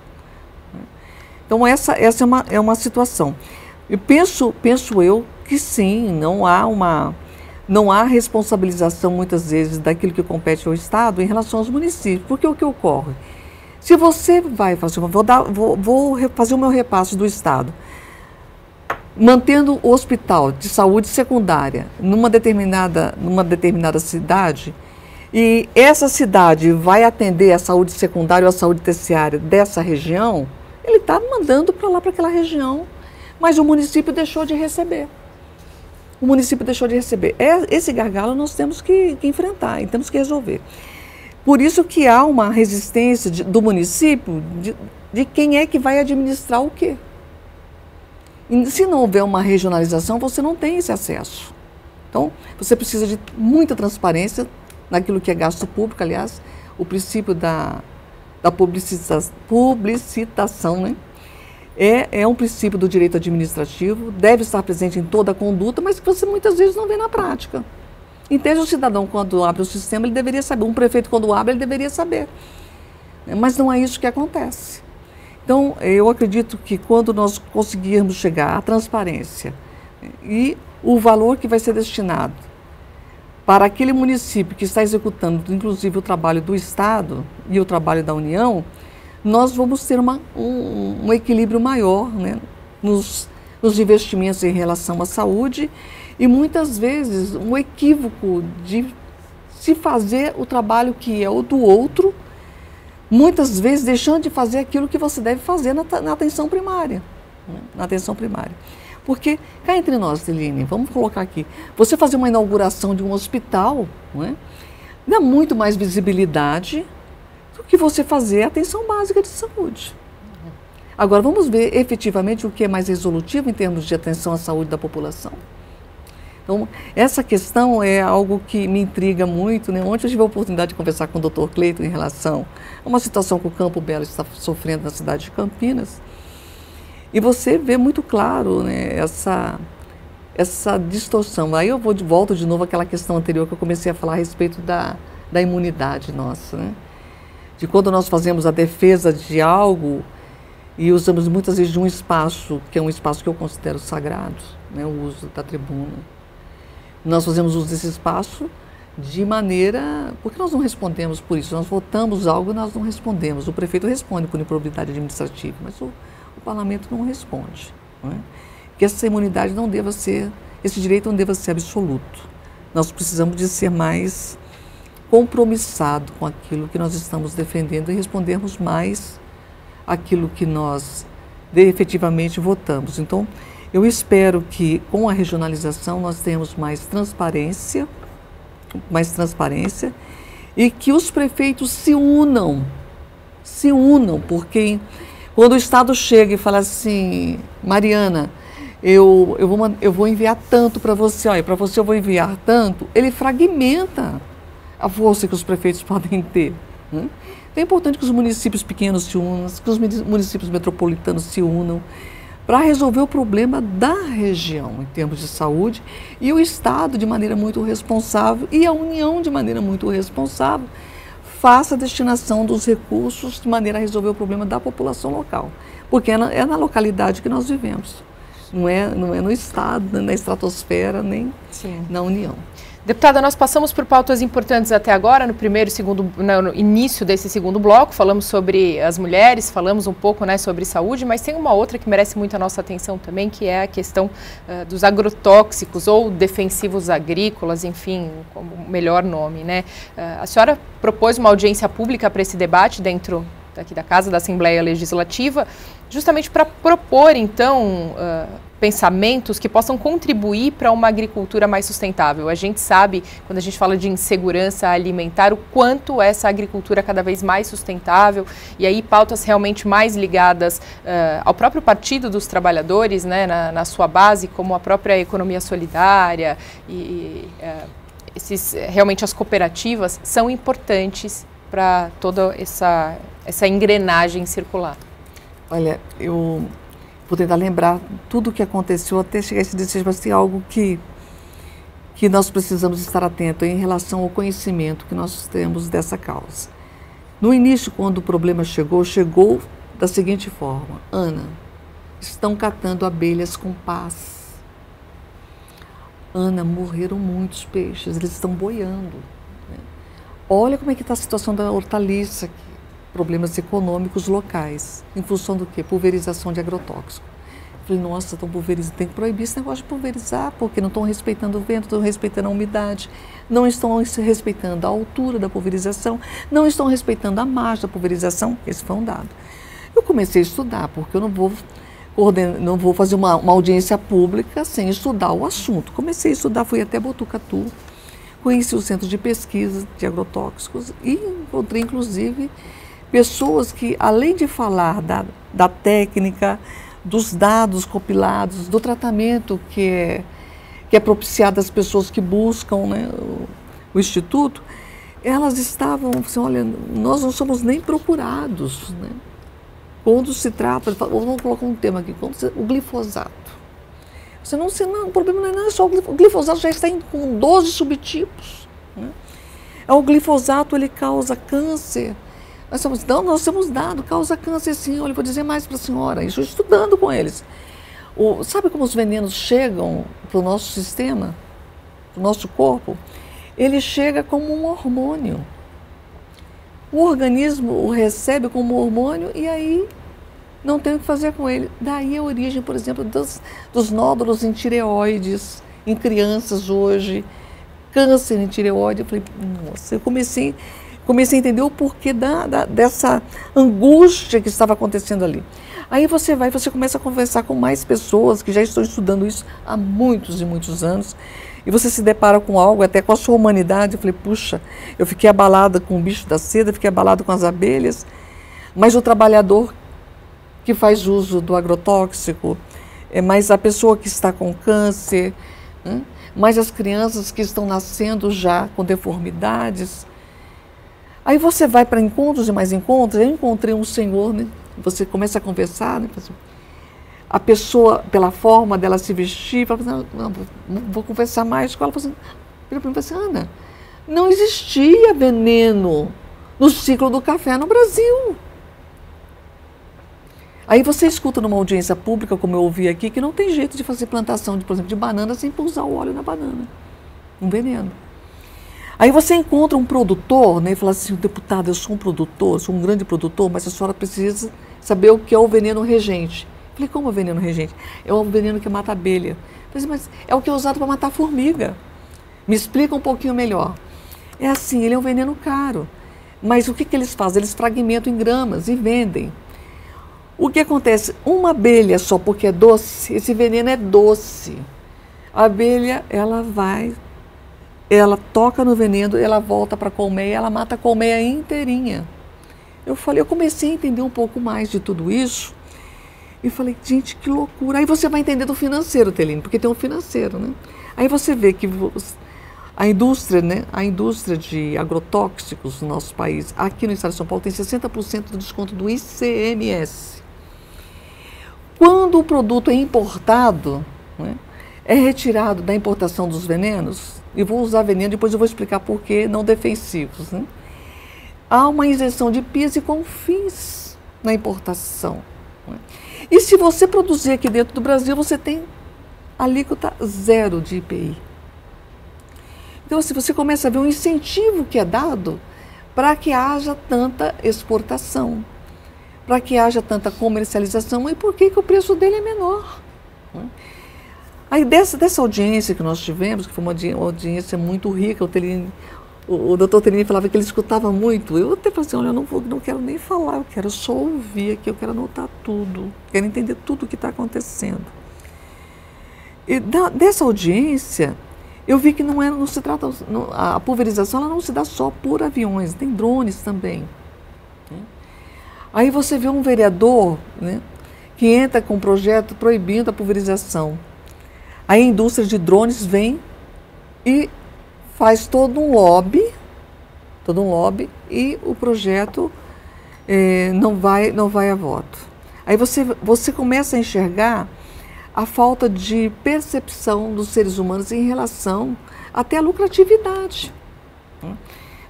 [SPEAKER 2] Então essa é uma situação. Eu penso eu que sim, não há responsabilização muitas vezes daquilo que compete ao Estado em relação aos municípios. Porque o que ocorre? Se você vai fazer, vou fazer o meu repasse do Estado, mantendo o hospital de saúde secundária numa determinada cidade, e essa cidade vai atender a saúde secundária ou a saúde terciária dessa região, ele está mandando para lá, para aquela região, mas o município deixou de receber. Esse gargalo nós temos que enfrentar e temos que resolver. Por isso que há uma resistência do município de quem é que vai administrar o quê. E se não houver uma regionalização, você não tem esse acesso. Então, você precisa de muita transparência naquilo que é gasto público. Aliás, o princípio da publicitação, né? É um princípio do direito administrativo, deve estar presente em toda a conduta, mas que você muitas vezes não vê na prática. Entende? O cidadão, quando abre o sistema, ele deveria saber. Um prefeito, quando abre, ele deveria saber. Mas não é isso que acontece. Então, eu acredito que quando nós conseguirmos chegar à transparência e o valor que vai ser destinado para aquele município que está executando, inclusive, o trabalho do Estado e o trabalho da União, nós vamos ter um equilíbrio maior, né, nos investimentos em relação à saúde e, muitas vezes, um equívoco de se fazer o trabalho que é o do outro, muitas vezes deixando de fazer aquilo que você deve fazer na atenção primária. Porque, cá entre nós, Tellini, vamos colocar aqui, você fazer uma inauguração de um hospital, dá muito mais visibilidade do que você fazer a atenção básica de saúde. Agora, vamos ver efetivamente o que é mais resolutivo em termos de atenção à saúde da população. Então, essa questão é algo que me intriga muito, né? Ontem eu tive a oportunidade de conversar com o Dr. Cleiton em relação a uma situação que o Campo Belo está sofrendo na cidade de Campinas. E você vê muito claro, né, essa distorção. Aí eu volto de novo àquela questão anterior que eu comecei a falar a respeito da imunidade nossa, né? De quando nós fazemos a defesa de algo e usamos muitas vezes de um espaço, que é um espaço que eu considero sagrado, né, o uso da tribuna. Nós fazemos uso desse espaço de maneira... Por que nós não respondemos por isso? Nós votamos algo e nós não respondemos. O prefeito responde por improbidade administrativa, mas o parlamento não responde. Não é? Que essa imunidade não deva ser, esse direito não deva ser absoluto. Nós precisamos de ser mais compromissado com aquilo que nós estamos defendendo e respondermos mais aquilo que nós efetivamente votamos. Então, eu espero que com a regionalização nós tenhamos mais transparência e que os prefeitos se unam, porque quando o Estado chega e fala assim, Mariana, eu vou enviar tanto para você, olha, para você eu vou enviar tanto, ele fragmenta a força que os prefeitos podem ter. Né? É importante que os municípios pequenos se unam, que os municípios metropolitanos se unam, para resolver o problema da região em termos de saúde, e o Estado de maneira muito responsável e a União de maneira muito responsável faça a destinação dos recursos de maneira a resolver o problema da população local, porque é na localidade que nós vivemos, não é no Estado, na estratosfera, nem na União.
[SPEAKER 1] Deputada, nós passamos por pautas importantes até agora, no início desse segundo bloco, falamos sobre as mulheres, falamos um pouco, né, sobre saúde, mas tem uma outra que merece muito a nossa atenção também, que é a questão dos agrotóxicos ou defensivos agrícolas, enfim, como melhor nome, né? A senhora propôs uma audiência pública para esse debate dentro daqui da Casa da Assembleia Legislativa, justamente para propor, então, pensamentos que possam contribuir para uma agricultura mais sustentável. A gente sabe, quando a gente fala de insegurança alimentar, o quanto essa agricultura é cada vez mais sustentável, e aí pautas realmente mais ligadas ao próprio Partido dos Trabalhadores, né, na sua base, como a própria economia solidária realmente as cooperativas são importantes para toda essa engrenagem circular.
[SPEAKER 2] Olha, eu vou tentar lembrar tudo o que aconteceu até chegar a esse desejo, mas tem algo que nós precisamos estar atentos em relação ao conhecimento que nós temos dessa causa. No início, quando o problema chegou da seguinte forma: Ana, estão catando abelhas com pás. Ana, morreram muitos peixes, eles estão boiando. Né? Olha como é que está a situação da hortaliça aqui. Problemas econômicos locais, em função do quê? Pulverização de agrotóxico. Falei, nossa, estão pulverizando, tem que proibir esse negócio de pulverizar, porque não estão respeitando o vento, estão respeitando a umidade, não estão respeitando a altura da pulverização, não estão respeitando a margem da pulverização. Esse foi um dado. Eu comecei a estudar, porque eu não vou fazer uma audiência pública sem estudar o assunto. Comecei a estudar, fui até Botucatu, conheci o Centro de Pesquisa de Agrotóxicos e encontrei, inclusive, pessoas que, além de falar da técnica, dos dados compilados, do tratamento que é propiciado às pessoas que buscam, né, o Instituto, elas estavam assim, olha, nós não somos nem procurados, né? Quando se trata, vamos colocar um tema aqui, o glifosato. O problema não é só o glifosato, já está com 12 subtipos. Né? O glifosato, ele causa câncer. Nós temos dado, causa câncer sim. Olha, vou dizer mais para a senhora, estou estudando com eles. Sabe como os venenos chegam para o nosso sistema, para o nosso corpo? Ele chega como um hormônio. O organismo o recebe como hormônio e aí não tem o que fazer com ele. Daí a origem, por exemplo, dos nódulos em tireoides, em crianças hoje, câncer em tireoide. Eu falei, nossa, eu comecei a entender o porquê dessa angústia que estava acontecendo ali. Aí você começa a conversar com mais pessoas que já estão estudando isso há muitos e muitos anos, e você se depara com algo, até com a sua humanidade. Eu falei, puxa, eu fiquei abalada com o bicho da seda, fiquei abalada com as abelhas, mas o trabalhador que faz uso do agrotóxico, mais a pessoa que está com câncer, mais as crianças que estão nascendo já com deformidades. Aí você vai para encontros e mais encontros. Eu encontrei um senhor, né? Você começa a conversar, né? A pessoa, pela forma dela se vestir, fala assim, não, vou conversar mais com ela. Ele falou assim, Ana, não existia veneno no ciclo do café no Brasil. Aí você escuta numa audiência pública, como eu ouvi aqui, que não tem jeito de fazer plantação, por exemplo, de banana sem pousar o óleo na banana. Um veneno. Aí você encontra um produtor, né, e fala assim, deputado, eu sou um produtor, sou um grande produtor, mas a senhora precisa saber o que é o veneno regente. Eu falei, como é o veneno regente? É o veneno que mata a abelha. Eu falei, mas é o que é usado para matar a formiga. Me explica um pouquinho melhor. É assim, ele é um veneno caro. Mas o que eles fazem? Eles fragmentam em gramas e vendem. O que acontece? Uma abelha só porque é doce, esse veneno é doce. A abelha, ela toca no veneno, ela volta para a colmeia, ela mata a colmeia inteirinha. Eu comecei a entender um pouco mais de tudo isso e falei, gente, que loucura. Aí você vai entender do financeiro, Teline, porque tem um financeiro, né? Aí você vê que a indústria, né, a indústria de agrotóxicos no nosso país, aqui no estado de São Paulo, tem 60% do desconto do ICMS. Quando o produto é importado, né, é retirado da importação dos venenos, e vou usar veneno, depois eu vou explicar por que não defensivos, né? Há uma isenção de PIS e COFINS na importação. Né? E se você produzir aqui dentro do Brasil, você tem alíquota zero de IPI. Então, assim, você começa a ver um incentivo que é dado para que haja tanta exportação, para que haja tanta comercialização, e por que o preço dele é menor. Né? Aí dessa audiência que nós tivemos, que foi uma audiência muito rica, o doutor Teline falava que ele escutava muito. Eu até falei assim, olha, eu não quero nem falar, eu quero só ouvir aqui, eu quero anotar tudo, quero entender tudo o que está acontecendo. E dessa audiência, eu vi que não se trata, a pulverização ela não se dá só por aviões, tem drones também. Né? Aí você vê um vereador, né, que entra com um projeto proibindo a pulverização. Aí a indústria de drones vem e faz todo um lobby, e o projeto não vai a voto. Aí você começa a enxergar a falta de percepção dos seres humanos em relação até à lucratividade.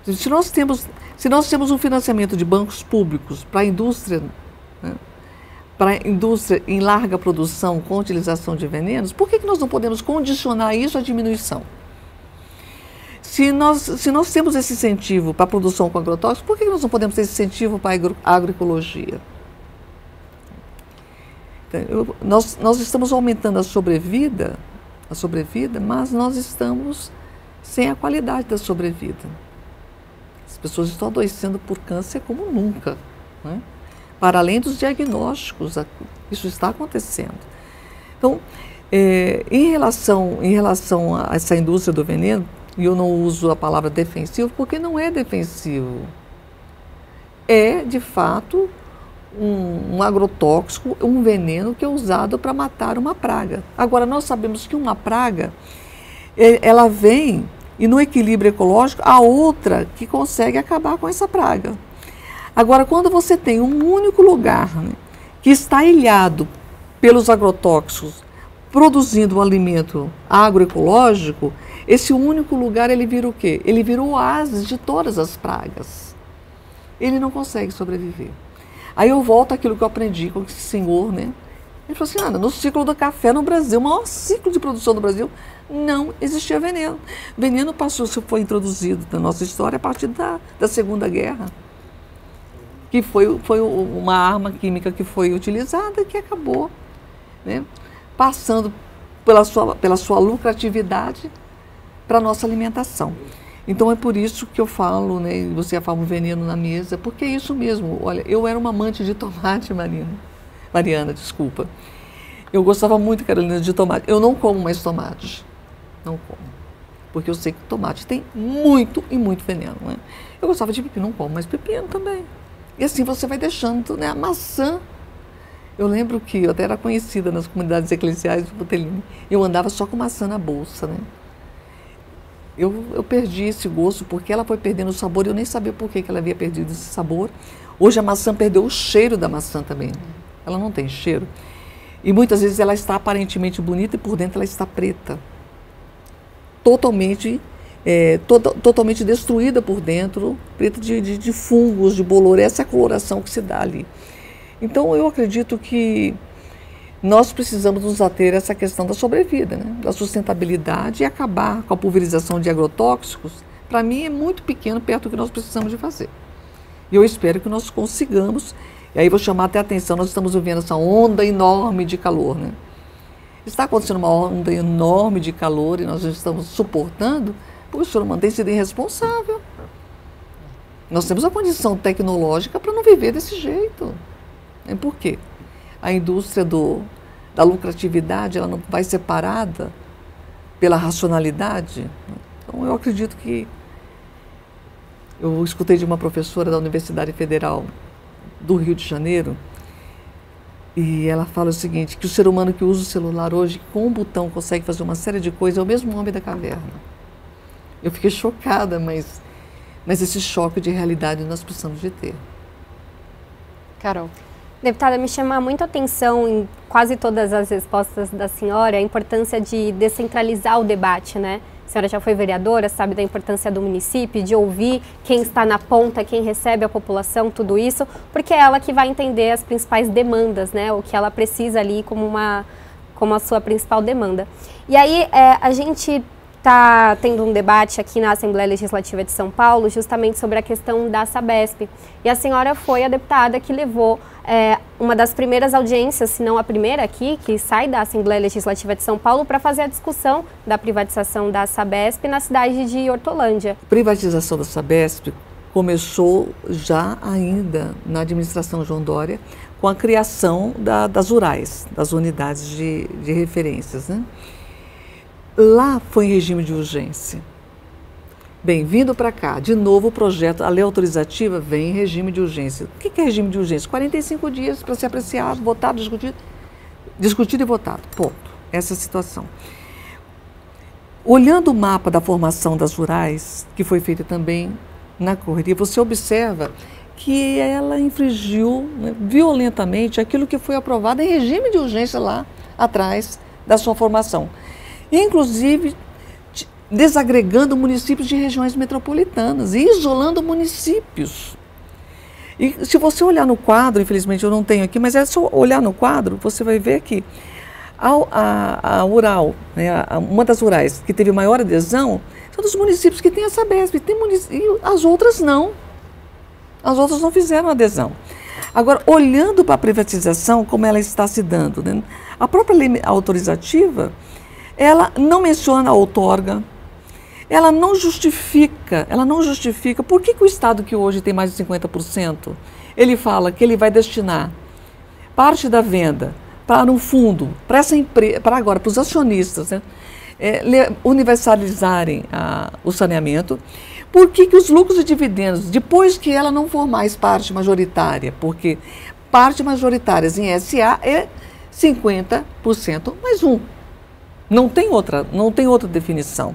[SPEAKER 2] Se nós temos um financiamento de bancos públicos para a indústria, né, para a indústria em larga produção com utilização de venenos, por que nós não podemos condicionar isso à diminuição? Se nós temos esse incentivo para a produção com agrotóxicos, por que nós não podemos ter esse incentivo para a agroecologia? Então, nós estamos aumentando a sobrevida, mas nós estamos sem a qualidade da sobrevida. As pessoas estão adoecendo por câncer como nunca, né? Para além dos diagnósticos, isso está acontecendo. Então, em relação a essa indústria do veneno, e eu não uso a palavra defensivo, porque não é defensivo. É, de fato, um agrotóxico, um veneno que é usado para matar uma praga. Agora, nós sabemos que uma praga, ela vem, e no equilíbrio ecológico, há outra que consegue acabar com essa praga. Agora, quando você tem um único lugar, né, que está ilhado pelos agrotóxicos, produzindo um alimento agroecológico, esse único lugar, ele vira o quê? Ele vira o oásis de todas as pragas. Ele não consegue sobreviver. Aí eu volto àquilo que eu aprendi com esse senhor, né? Ele falou assim, no ciclo do café no Brasil, o maior ciclo de produção do Brasil, não existia veneno. Veneno foi introduzido na nossa história a partir da Segunda Guerra, que foi uma arma química que foi utilizada e que acabou, né, passando pela sua lucratividade para a nossa alimentação. Então é por isso que eu falo, né, você fala um veneno na mesa, porque é isso mesmo. Olha, eu era uma amante de tomate, Mariana, desculpa. Eu gostava muito, Carolina, de tomate. Eu não como mais tomate, não como, porque eu sei que tomate tem muito e muito veneno, né? Eu gostava de pepino, não como mais pepino também. E assim você vai deixando, né? A maçã, eu lembro que eu até era conhecida nas comunidades eclesiais do Botelini, eu andava só com maçã na bolsa, né? Eu perdi esse gosto porque ela foi perdendo o sabor e eu nem sabia por que ela havia perdido esse sabor. Hoje a maçã perdeu o cheiro da maçã também, ela não tem cheiro. E muitas vezes ela está aparentemente bonita e por dentro ela está preta. Totalmente destruída por dentro, preta de fungos, de bolor, essa é a coloração que se dá ali. Então eu acredito que nós precisamos nos ater a essa questão da sobrevida, né? Da sustentabilidade e acabar com a pulverização de agrotóxicos para mim, é muito pequeno perto do que nós precisamos de fazer. E eu espero que nós consigamos, e aí vou chamar até a atenção, nós estamos vivendo essa onda enorme de calor, né? Está acontecendo uma onda enorme de calor e nós estamos suportando, porque o ser humano tem sido irresponsável. Nós temos a condição tecnológica para não viver desse jeito. E por quê? A indústria da lucratividade, ela não vai ser parada pela racionalidade. Então, eu acredito que... Eu escutei de uma professora da Universidade Federal do Rio de Janeiro, e ela fala o seguinte, que o ser humano que usa o celular hoje, com um botão, consegue fazer uma série de coisas, é o mesmo homem da caverna. Eu fiquei chocada, mas esse choque de realidade nós precisamos de ter.
[SPEAKER 4] Carol. Deputada, me chama muito a atenção em quase todas as respostas da senhora a importância de descentralizar o debate, né? A senhora já foi vereadora, sabe da importância do município, de ouvir quem está na ponta, quem recebe a população, tudo isso, porque é ela que vai entender as principais demandas, né? O que ela precisa ali como a sua principal demanda. E aí a gente está tendo um debate aqui na Assembleia Legislativa de São Paulo justamente sobre a questão da Sabesp. E a senhora foi a deputada que levou uma das primeiras audiências, se não a primeira aqui, que sai da Assembleia Legislativa de São Paulo para fazer a discussão da privatização da Sabesp na cidade de Hortolândia.
[SPEAKER 2] A privatização da Sabesp começou já ainda na administração João Dória, com a criação das URAIs, das unidades de referências, né? Lá foi em regime de urgência. Bem, vindo para cá, de novo o projeto, a lei autorizativa vem em regime de urgência. O que é regime de urgência? 45 dias para ser apreciado, votado, discutido e votado. Ponto. Essa é a situação. Olhando o mapa da formação das rurais, que foi feita também na correria, você observa que ela infringiu, né, violentamente aquilo que foi aprovado em regime de urgência lá atrás da sua formação. Inclusive desagregando municípios de regiões metropolitanas e isolando municípios. E se você olhar no quadro, infelizmente eu não tenho aqui, mas é só olhar no quadro, você vai ver que a Ural, né, uma das rurais que teve maior adesão, são dos municípios que têm a Sabesp, e as outras não. As outras não fizeram adesão. Agora, olhando para a privatização, como ela está se dando, né, a própria lei autorizativa, ela não menciona a outorga, ela não justifica por que o Estado, que hoje tem mais de 50%, ele fala que ele vai destinar parte da venda para um fundo, para essa empresa, para agora, para os acionistas, né, universalizarem o saneamento. Por que os lucros e dividendos, depois que ela não for mais parte majoritária, porque parte majoritárias em SA é 50% mais um. Não tem outra definição.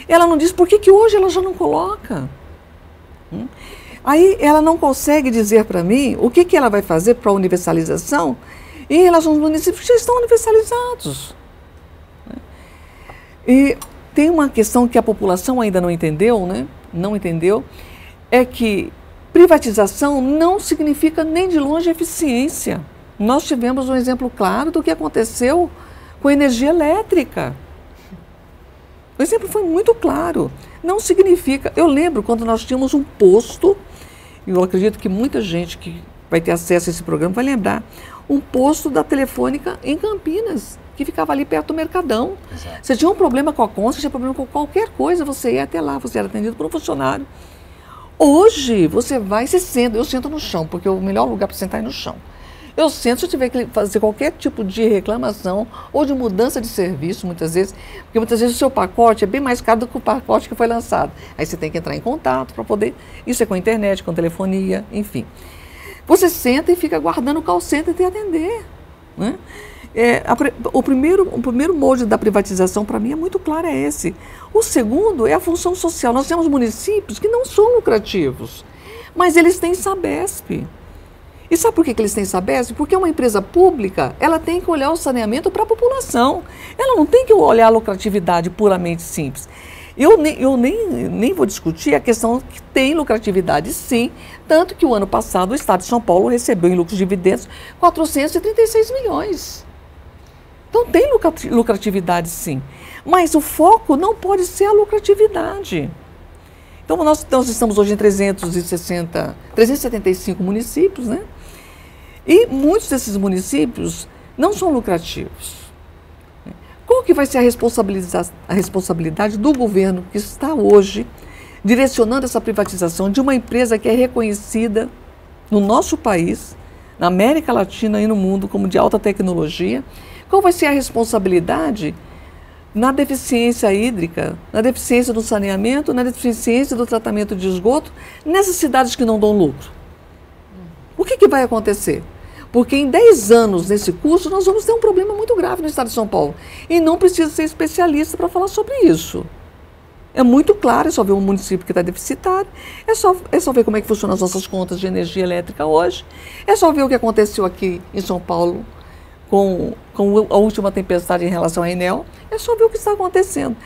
[SPEAKER 2] Ela não diz por que hoje ela já não coloca. Aí ela não consegue dizer para mim o que ela vai fazer para a universalização em relação aos municípios que já estão universalizados. E tem uma questão que a população ainda não entendeu, né? Não entendeu, é que privatização não significa nem de longe eficiência. Nós tivemos um exemplo claro do que aconteceu com a energia elétrica. O exemplo foi muito claro. Não significa... Eu lembro quando nós tínhamos um posto, e eu acredito que muita gente que vai ter acesso a esse programa vai lembrar, um posto da Telefônica em Campinas, que ficava ali perto do Mercadão. Exato. Você tinha um problema com a conta, você tinha problema com qualquer coisa, você ia até lá, você era atendido por um funcionário. Hoje, você vai e se senta. Eu sento no chão, porque o melhor lugar para sentar é no chão. Eu sento, se eu tiver que fazer qualquer tipo de reclamação ou de mudança de serviço, muitas vezes, porque muitas vezes o seu pacote é bem mais caro do que o pacote que foi lançado. Aí você tem que entrar em contato para poder... Isso é com a internet, com telefonia, enfim. Você senta e fica aguardando o call center te atender, né? O primeiro molde da privatização, para mim, é muito claro, é esse. O segundo é a função social. Nós temos municípios que não são lucrativos, mas eles têm Sabesp. E sabe por que eles têm Sabesp? Porque uma empresa pública, ela tem que olhar o saneamento para a população. Ela não tem que olhar a lucratividade puramente simples. Eu nem vou discutir a questão que tem lucratividade, sim, tanto que o ano passado o Estado de São Paulo recebeu em lucros e dividendos 436 milhões. Então tem lucratividade, sim, mas o foco não pode ser a lucratividade. Então, nós estamos hoje em 375 municípios, né? E muitos desses municípios não são lucrativos. Qual que vai ser a responsabilidade do governo que está hoje direcionando essa privatização de uma empresa que é reconhecida no nosso país, na América Latina e no mundo como de alta tecnologia? Qual vai ser a responsabilidade na deficiência hídrica, na deficiência do saneamento, na deficiência do tratamento de esgoto, nessas cidades que não dão lucro? O que vai acontecer? Porque em 10 anos nesse curso nós vamos ter um problema muito grave no estado de São Paulo. E não precisa ser especialista para falar sobre isso. É muito claro, é só ver um município que está deficitário, é só ver como é que funcionam as nossas contas de energia elétrica hoje, é só ver o que aconteceu aqui em São Paulo com a última tempestade em relação à Enel, é só ver o que está acontecendo.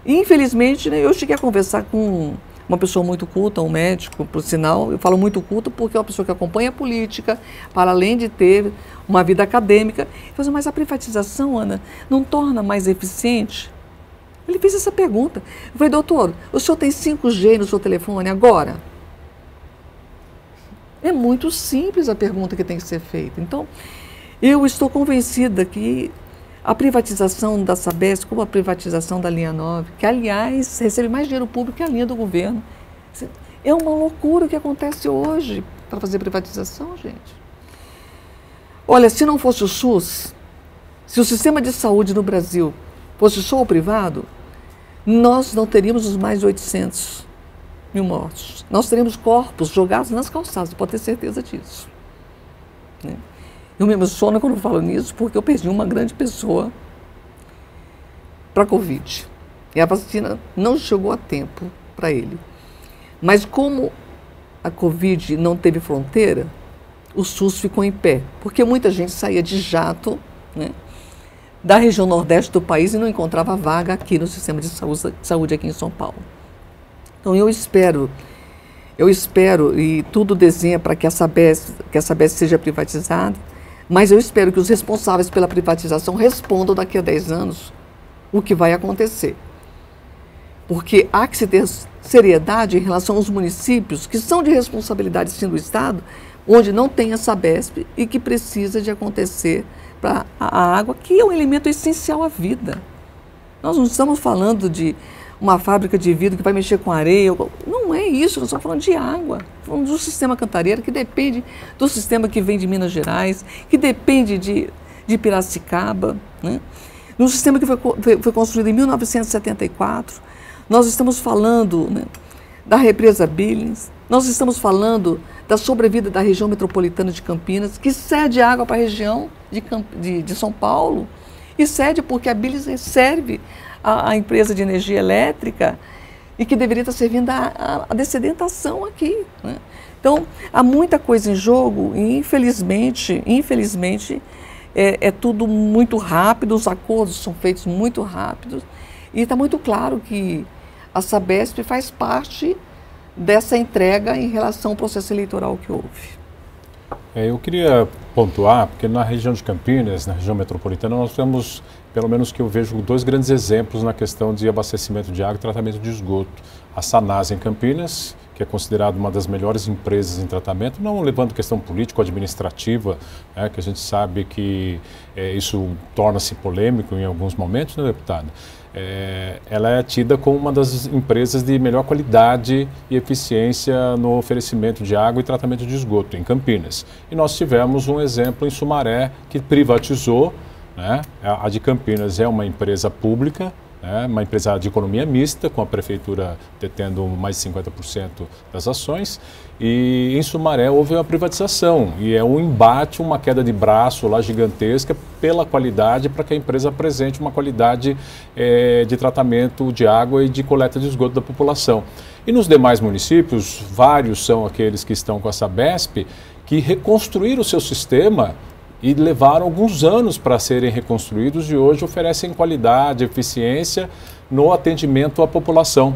[SPEAKER 2] E, infelizmente, né, eu cheguei a conversar com uma pessoa muito culta, um médico, por sinal, eu falo muito culto porque é uma pessoa que acompanha a política, para além de ter uma vida acadêmica. Eu falei, mas a privatização, Ana, não torna mais eficiente? Ele fez essa pergunta. Eu falei, doutor, o senhor tem 5G no seu telefone agora? É muito simples a pergunta que tem que ser feita. Então, eu estou convencida que a privatização da Sabesp, como a privatização da linha 9, que, aliás, recebe mais dinheiro público que a linha do governo, é uma loucura o que acontece hoje para fazer privatização, gente. Olha, se não fosse o SUS, se o sistema de saúde no Brasil fosse só o privado, nós não teríamos os mais de 800 mil mortos. Nós teríamos corpos jogados nas calçadas, pode ter certeza disso. Né? Eu me emociono quando falo nisso, porque eu perdi uma grande pessoa para a Covid. E a vacina não chegou a tempo para ele. Mas como a Covid não teve fronteira, o SUS ficou em pé. Porque muita gente saía de jato, né, da região nordeste do país e não encontrava vaga aqui no sistema de saúde aqui em São Paulo. Então eu espero, e tudo desenha para que a Sabesp seja privatizada, mas eu espero que os responsáveis pela privatização respondam daqui a 10 anos o que vai acontecer. Porque há que se ter seriedade em relação aos municípios que são de responsabilidade sim do Estado, onde não tem a Sabesp e que precisa de acontecer para a água, que é um elemento essencial à vida. Nós não estamos falando de uma fábrica de vidro que vai mexer com areia, não é isso, nós estamos falando de água, falando do sistema Cantareira, que depende do sistema que vem de Minas Gerais, que depende de Piracicaba, né? No sistema que foi construído em 1974, nós estamos falando, né, da represa Billings, nós estamos falando da sobrevida da região metropolitana de Campinas, que cede água para a região de São Paulo, e cede porque a Billings serve a empresa de energia elétrica e que deveria estar servindo a dessedentação aqui, né? Então, há muita coisa em jogo e, infelizmente, é tudo muito rápido, os acordos são feitos muito rápidos e está muito claro que a Sabesp faz parte dessa entrega em relação ao processo eleitoral que houve.
[SPEAKER 3] Eu queria pontuar, porque na região de Campinas, na região metropolitana, nós temos, pelo menos que eu vejo, 2 grandes exemplos na questão de abastecimento de água e tratamento de esgoto. A Sanasa em Campinas, que é considerada uma das melhores empresas em tratamento, não levando questão político-administrativa, né, que a gente sabe que isso torna-se polêmico em alguns momentos, né, deputada? Ela é tida como uma das empresas de melhor qualidade e eficiência no oferecimento de água e tratamento de esgoto em Campinas. E nós tivemos um exemplo em Sumaré, que privatizou, né? A de Campinas é uma empresa pública, uma empresa de economia mista, com a prefeitura detendo mais de 50% das ações, e em Sumaré houve uma privatização, e é um embate, uma queda de braço lá gigantesca pela qualidade, para que a empresa apresente uma qualidade de tratamento de água e de coleta de esgoto da população. E nos demais municípios, vários são aqueles que estão com a Sabesp, que reconstruíram o seu sistema e levaram alguns anos para serem reconstruídos e hoje oferecem qualidade, eficiência no atendimento à população.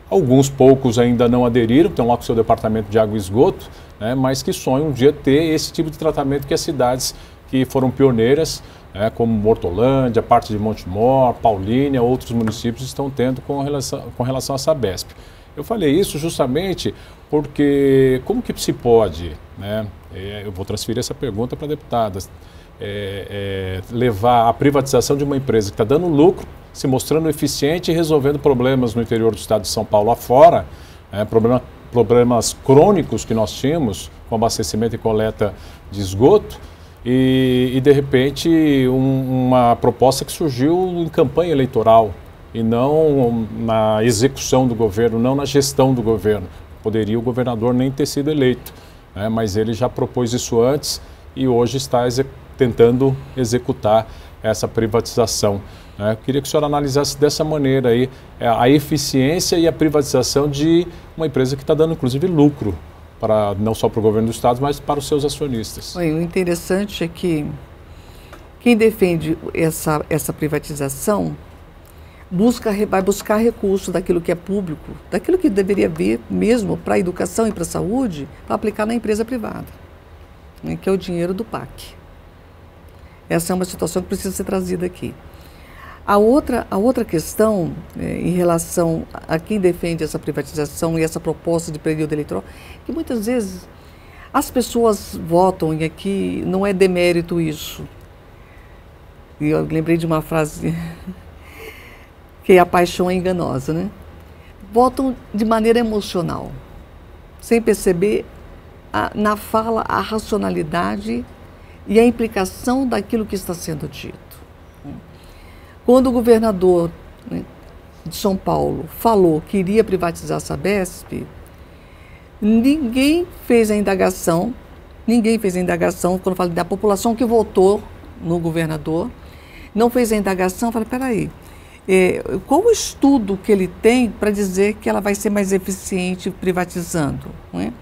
[SPEAKER 3] Alguns poucos ainda não aderiram, estão lá com o seu departamento de água e esgoto, né, mas que sonham um dia ter esse tipo de tratamento que as cidades que foram pioneiras, como Hortolândia, parte de Montemor, Paulínia, outros municípios estão tendo com relação à Sabesp. Eu falei isso justamente porque como que se pode, né? Eu vou transferir essa pergunta para a deputada, levar a privatização de uma empresa que está dando lucro, se mostrando eficiente e resolvendo problemas no interior do estado de São Paulo afora, né? Problemas crônicos que nós tínhamos com abastecimento e coleta de esgoto, e de repente uma proposta que surgiu em campanha eleitoral e não na execução do governo, não na gestão do governo. Poderia o governador nem ter sido eleito, né? Mas ele já propôs isso antes e hoje está tentando executar essa privatização. Eu queria que o senhor analisasse dessa maneira aí a eficiência e a privatização de uma empresa que está dando, inclusive, lucro, não só para o governo do estado, mas para os seus acionistas.
[SPEAKER 2] O interessante é que quem defende essa privatização vai buscar recurso daquilo que é público, daquilo que deveria vir mesmo para a educação e para a saúde, para aplicar na empresa privada, né, que é o dinheiro do PAC. Essa é uma situação que precisa ser trazida aqui. A outra questão, em relação a quem defende essa privatização e essa proposta de período eleitoral, que muitas vezes as pessoas votam, e aqui não é demérito isso. E eu lembrei de uma frase que a paixão é enganosa, né? Votam de maneira emocional, sem perceber na fala a racionalidade e a implicação daquilo que está sendo dito. Quando o governador, né, de São Paulo falou que iria privatizar a Sabesp, ninguém fez a indagação, quando eu falo da população que votou no governador, não fez a indagação, falei, peraí, qual o estudo que ele tem para dizer que ela vai ser mais eficiente privatizando? Né?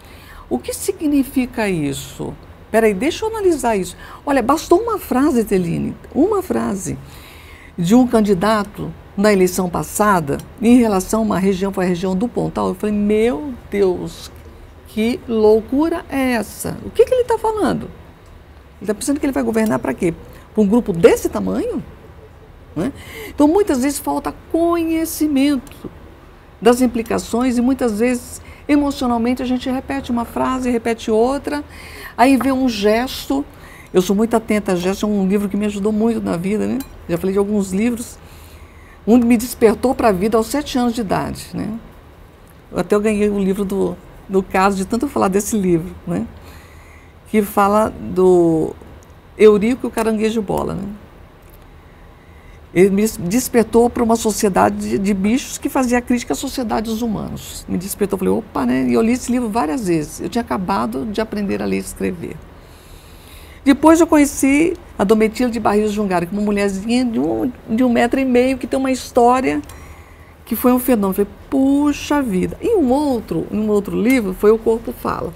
[SPEAKER 2] O que significa isso? Peraí, deixa eu analisar isso. Olha, bastou uma frase, Teline, uma frase de um candidato na eleição passada, em relação a uma região, foi a região do Pontal. Eu falei, meu Deus, que loucura é essa? O que ele está falando? Ele está pensando que ele vai governar para quê? Para um grupo desse tamanho? Né? Então, muitas vezes falta conhecimento das implicações e muitas vezes, emocionalmente, a gente repete uma frase, repete outra, aí vê um gesto. Eu sou muito atenta a gestos, é um livro que me ajudou muito na vida, né? Já falei de alguns livros. Um me despertou para a vida aos 7 anos de idade, né? Eu ganhei o livro do caso, de tanto falar desse livro, né? Que fala do Eurico e o Caranguejo Bola, né? Ele me despertou para uma sociedade de bichos que fazia crítica à sociedade dos humanos. Me despertou, falei, opa, né? E eu li esse livro várias vezes. Eu tinha acabado de aprender a ler e escrever. Depois eu conheci a Domitila de Barris Jungara, que é uma mulherzinha de 1,5 metro, que tem uma história que foi um fenômeno. Falei, puxa vida. E um outro livro foi O Corpo Fala.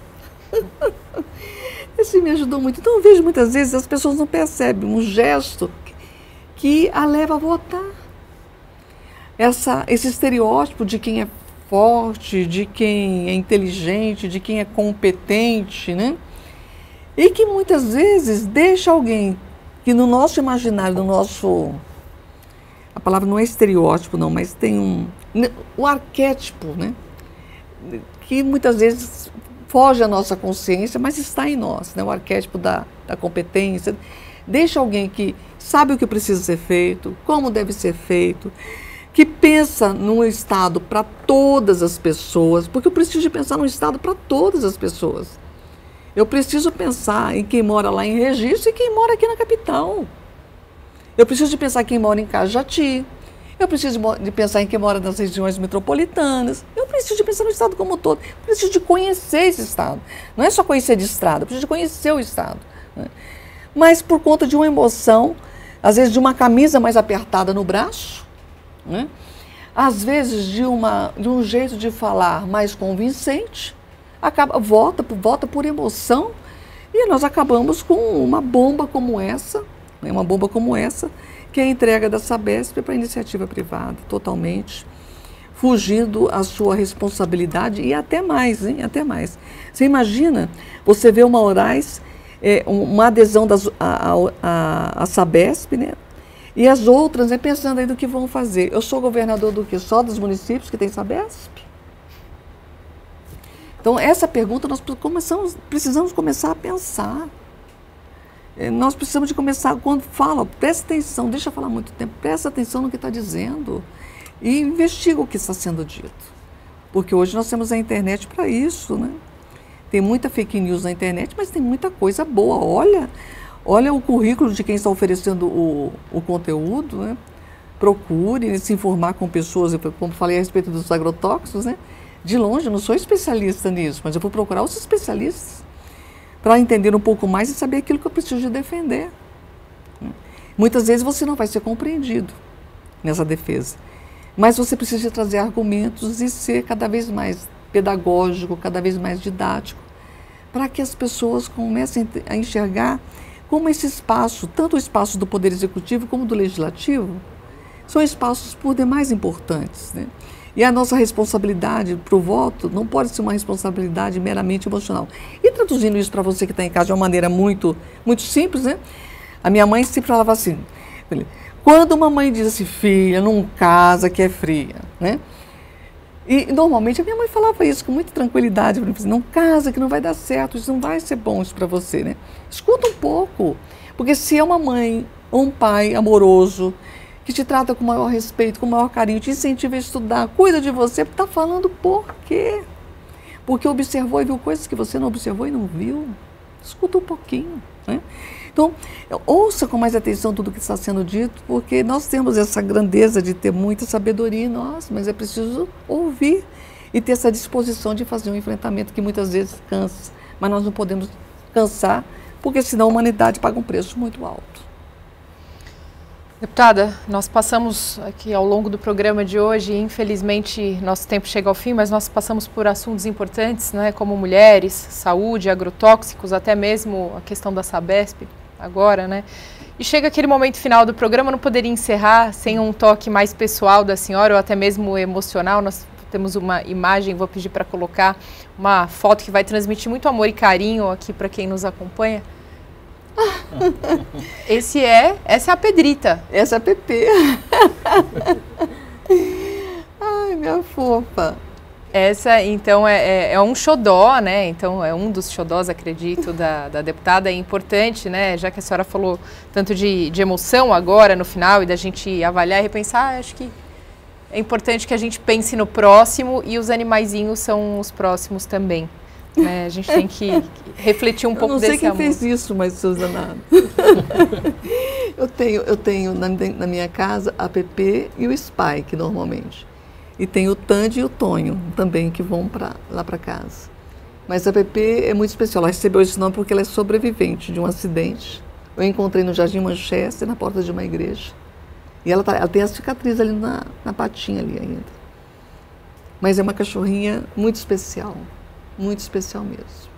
[SPEAKER 2] Esse me ajudou muito. Então eu vejo muitas vezes as pessoas não percebem um gesto que a leva a votar. Esse estereótipo de quem é forte, de quem é inteligente, de quem é competente, né? E que muitas vezes deixa alguém que no nosso imaginário, a palavra não é estereótipo não, mas tem o arquétipo, né? Que muitas vezes foge à nossa consciência, mas está em nós, né? O arquétipo da competência. Deixa alguém que sabe o que precisa ser feito, como deve ser feito, que pensa num Estado para todas as pessoas, porque eu preciso de pensar num Estado para todas as pessoas. Eu preciso pensar em quem mora lá em Registro e quem mora aqui na capital. Eu preciso de pensar em quem mora em Cajati. Eu preciso de pensar em quem mora nas regiões metropolitanas. Eu preciso de pensar no Estado como um todo. Eu preciso de conhecer esse Estado. Não é só conhecer de estrada, eu preciso de conhecer o Estado. Né? Mas por conta de uma emoção, às vezes de uma camisa mais apertada no braço, né? Às vezes de um jeito de falar mais convincente, vota por emoção, e nós acabamos com uma bomba como essa, né? Uma bomba como essa, que é a entrega da Sabesp para a iniciativa privada, totalmente, fugindo à sua responsabilidade e até mais, hein? Até mais. Você imagina, você vê uma Moraes, uma adesão à Sabesp, né? E as outras, pensando aí do que vão fazer. Eu sou governador do quê? Só dos municípios que tem Sabesp? Então, essa pergunta nós precisamos começar a pensar. Nós precisamos de começar, quando fala, presta atenção, deixa eu falar muito tempo, presta atenção no que está dizendo e investiga o que está sendo dito. Porque hoje nós temos a internet para isso, né? Tem muita fake news na internet, mas tem muita coisa boa. Olha o currículo de quem está oferecendo o conteúdo, né? Procure se informar com pessoas, como falei a respeito dos agrotóxicos, né? De longe, eu não sou especialista nisso, mas eu vou procurar os especialistas para entender um pouco mais e saber aquilo que eu preciso de defender. Muitas vezes você não vai ser compreendido nessa defesa, mas você precisa trazer argumentos e ser cada vez mais pedagógico, cada vez mais didático, para que as pessoas comecem a enxergar como esse espaço, tanto o espaço do Poder Executivo como do Legislativo, são espaços por demais importantes, né? E a nossa responsabilidade para o voto não pode ser uma responsabilidade meramente emocional. E traduzindo isso para você que está em casa de uma maneira muito, muito simples, né? A minha mãe sempre falava assim, quando uma mãe diz assim, filha, não casa que é fria, né? E normalmente a minha mãe falava isso com muita tranquilidade, não casa que não vai dar certo, isso não vai ser bom isso para você, né? Escuta um pouco, porque se é uma mãe ou um pai amoroso, que te trata com maior respeito, com maior carinho, te incentiva a estudar, cuida de você, está falando por quê? Porque observou e viu coisas que você não observou e não viu. Escuta um pouquinho, né? Então, ouça com mais atenção tudo que está sendo dito, porque nós temos essa grandeza de ter muita sabedoria em nós, mas é preciso ouvir e ter essa disposição de fazer um enfrentamento que muitas vezes cansa, mas nós não podemos cansar, porque senão a humanidade paga um preço muito alto.
[SPEAKER 1] Deputada, nós passamos aqui ao longo do programa de hoje, infelizmente nosso tempo chega ao fim, mas nós passamos por assuntos importantes, né, como mulheres, saúde, agrotóxicos, até mesmo a questão da Sabesp agora, né? E chega aquele momento final do programa, eu não poderia encerrar sem um toque mais pessoal da senhora ou até mesmo emocional. Nós temos uma imagem, vou pedir para colocar uma foto que vai transmitir muito amor e carinho aqui para quem nos acompanha. Essa é a Pedrita.
[SPEAKER 2] Essa é a Pepe. Ai, minha fofa.
[SPEAKER 1] Essa, então, é um xodó, né? Então, é um dos xodós, acredito, da deputada. É importante, né? Já que a senhora falou tanto de emoção agora, no final, e da gente avaliar e repensar, acho que é importante que a gente pense no próximo e os animaizinhos são os próximos também. Né? A gente tem que refletir um pouco desse amor.
[SPEAKER 2] Eu não sei quem fez isso, mas Suzana. eu tenho na minha casa a Pepe e o Spike, normalmente. E tem o Tandy e o Tonho também, que vão lá para casa. Mas a Pepe é muito especial. Ela recebeu esse nome porque ela é sobrevivente de um acidente. Eu encontrei no Jardim Manchester, na porta de uma igreja. E ela tem a cicatriz ali na patinha ali ainda. Mas é uma cachorrinha muito especial mesmo.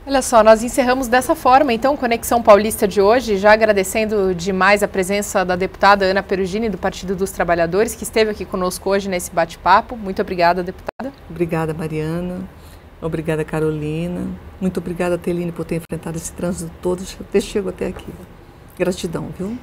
[SPEAKER 1] Olha só, nós encerramos dessa forma, então, Conexão Paulista de hoje, já agradecendo demais a presença da deputada Ana Perugini, do Partido dos Trabalhadores, que esteve aqui conosco hoje nesse bate-papo. Muito obrigada, deputada.
[SPEAKER 2] Obrigada, Mariana. Obrigada, Carolina. Muito obrigada, Teline, por ter enfrentado esse trânsito todo. Até chego até aqui. Gratidão, viu?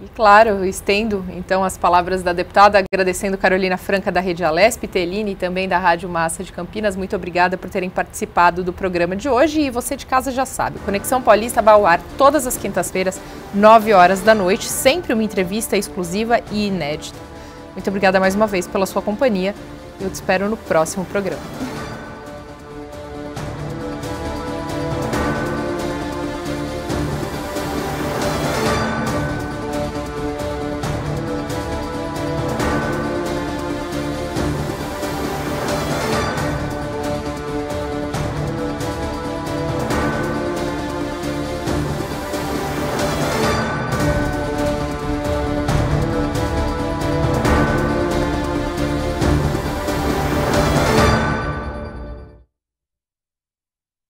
[SPEAKER 1] E claro, eu estendo então as palavras da deputada, agradecendo Carolina Franca da Rede Alesp, Teline e também da Rádio Massa de Campinas. Muito obrigada por terem participado do programa de hoje. E você de casa já sabe, Conexão Paulista vai ao ar todas as quintas-feiras, 9 horas da noite, sempre uma entrevista exclusiva e inédita. Muito obrigada mais uma vez pela sua companhia. Eu te espero no próximo programa.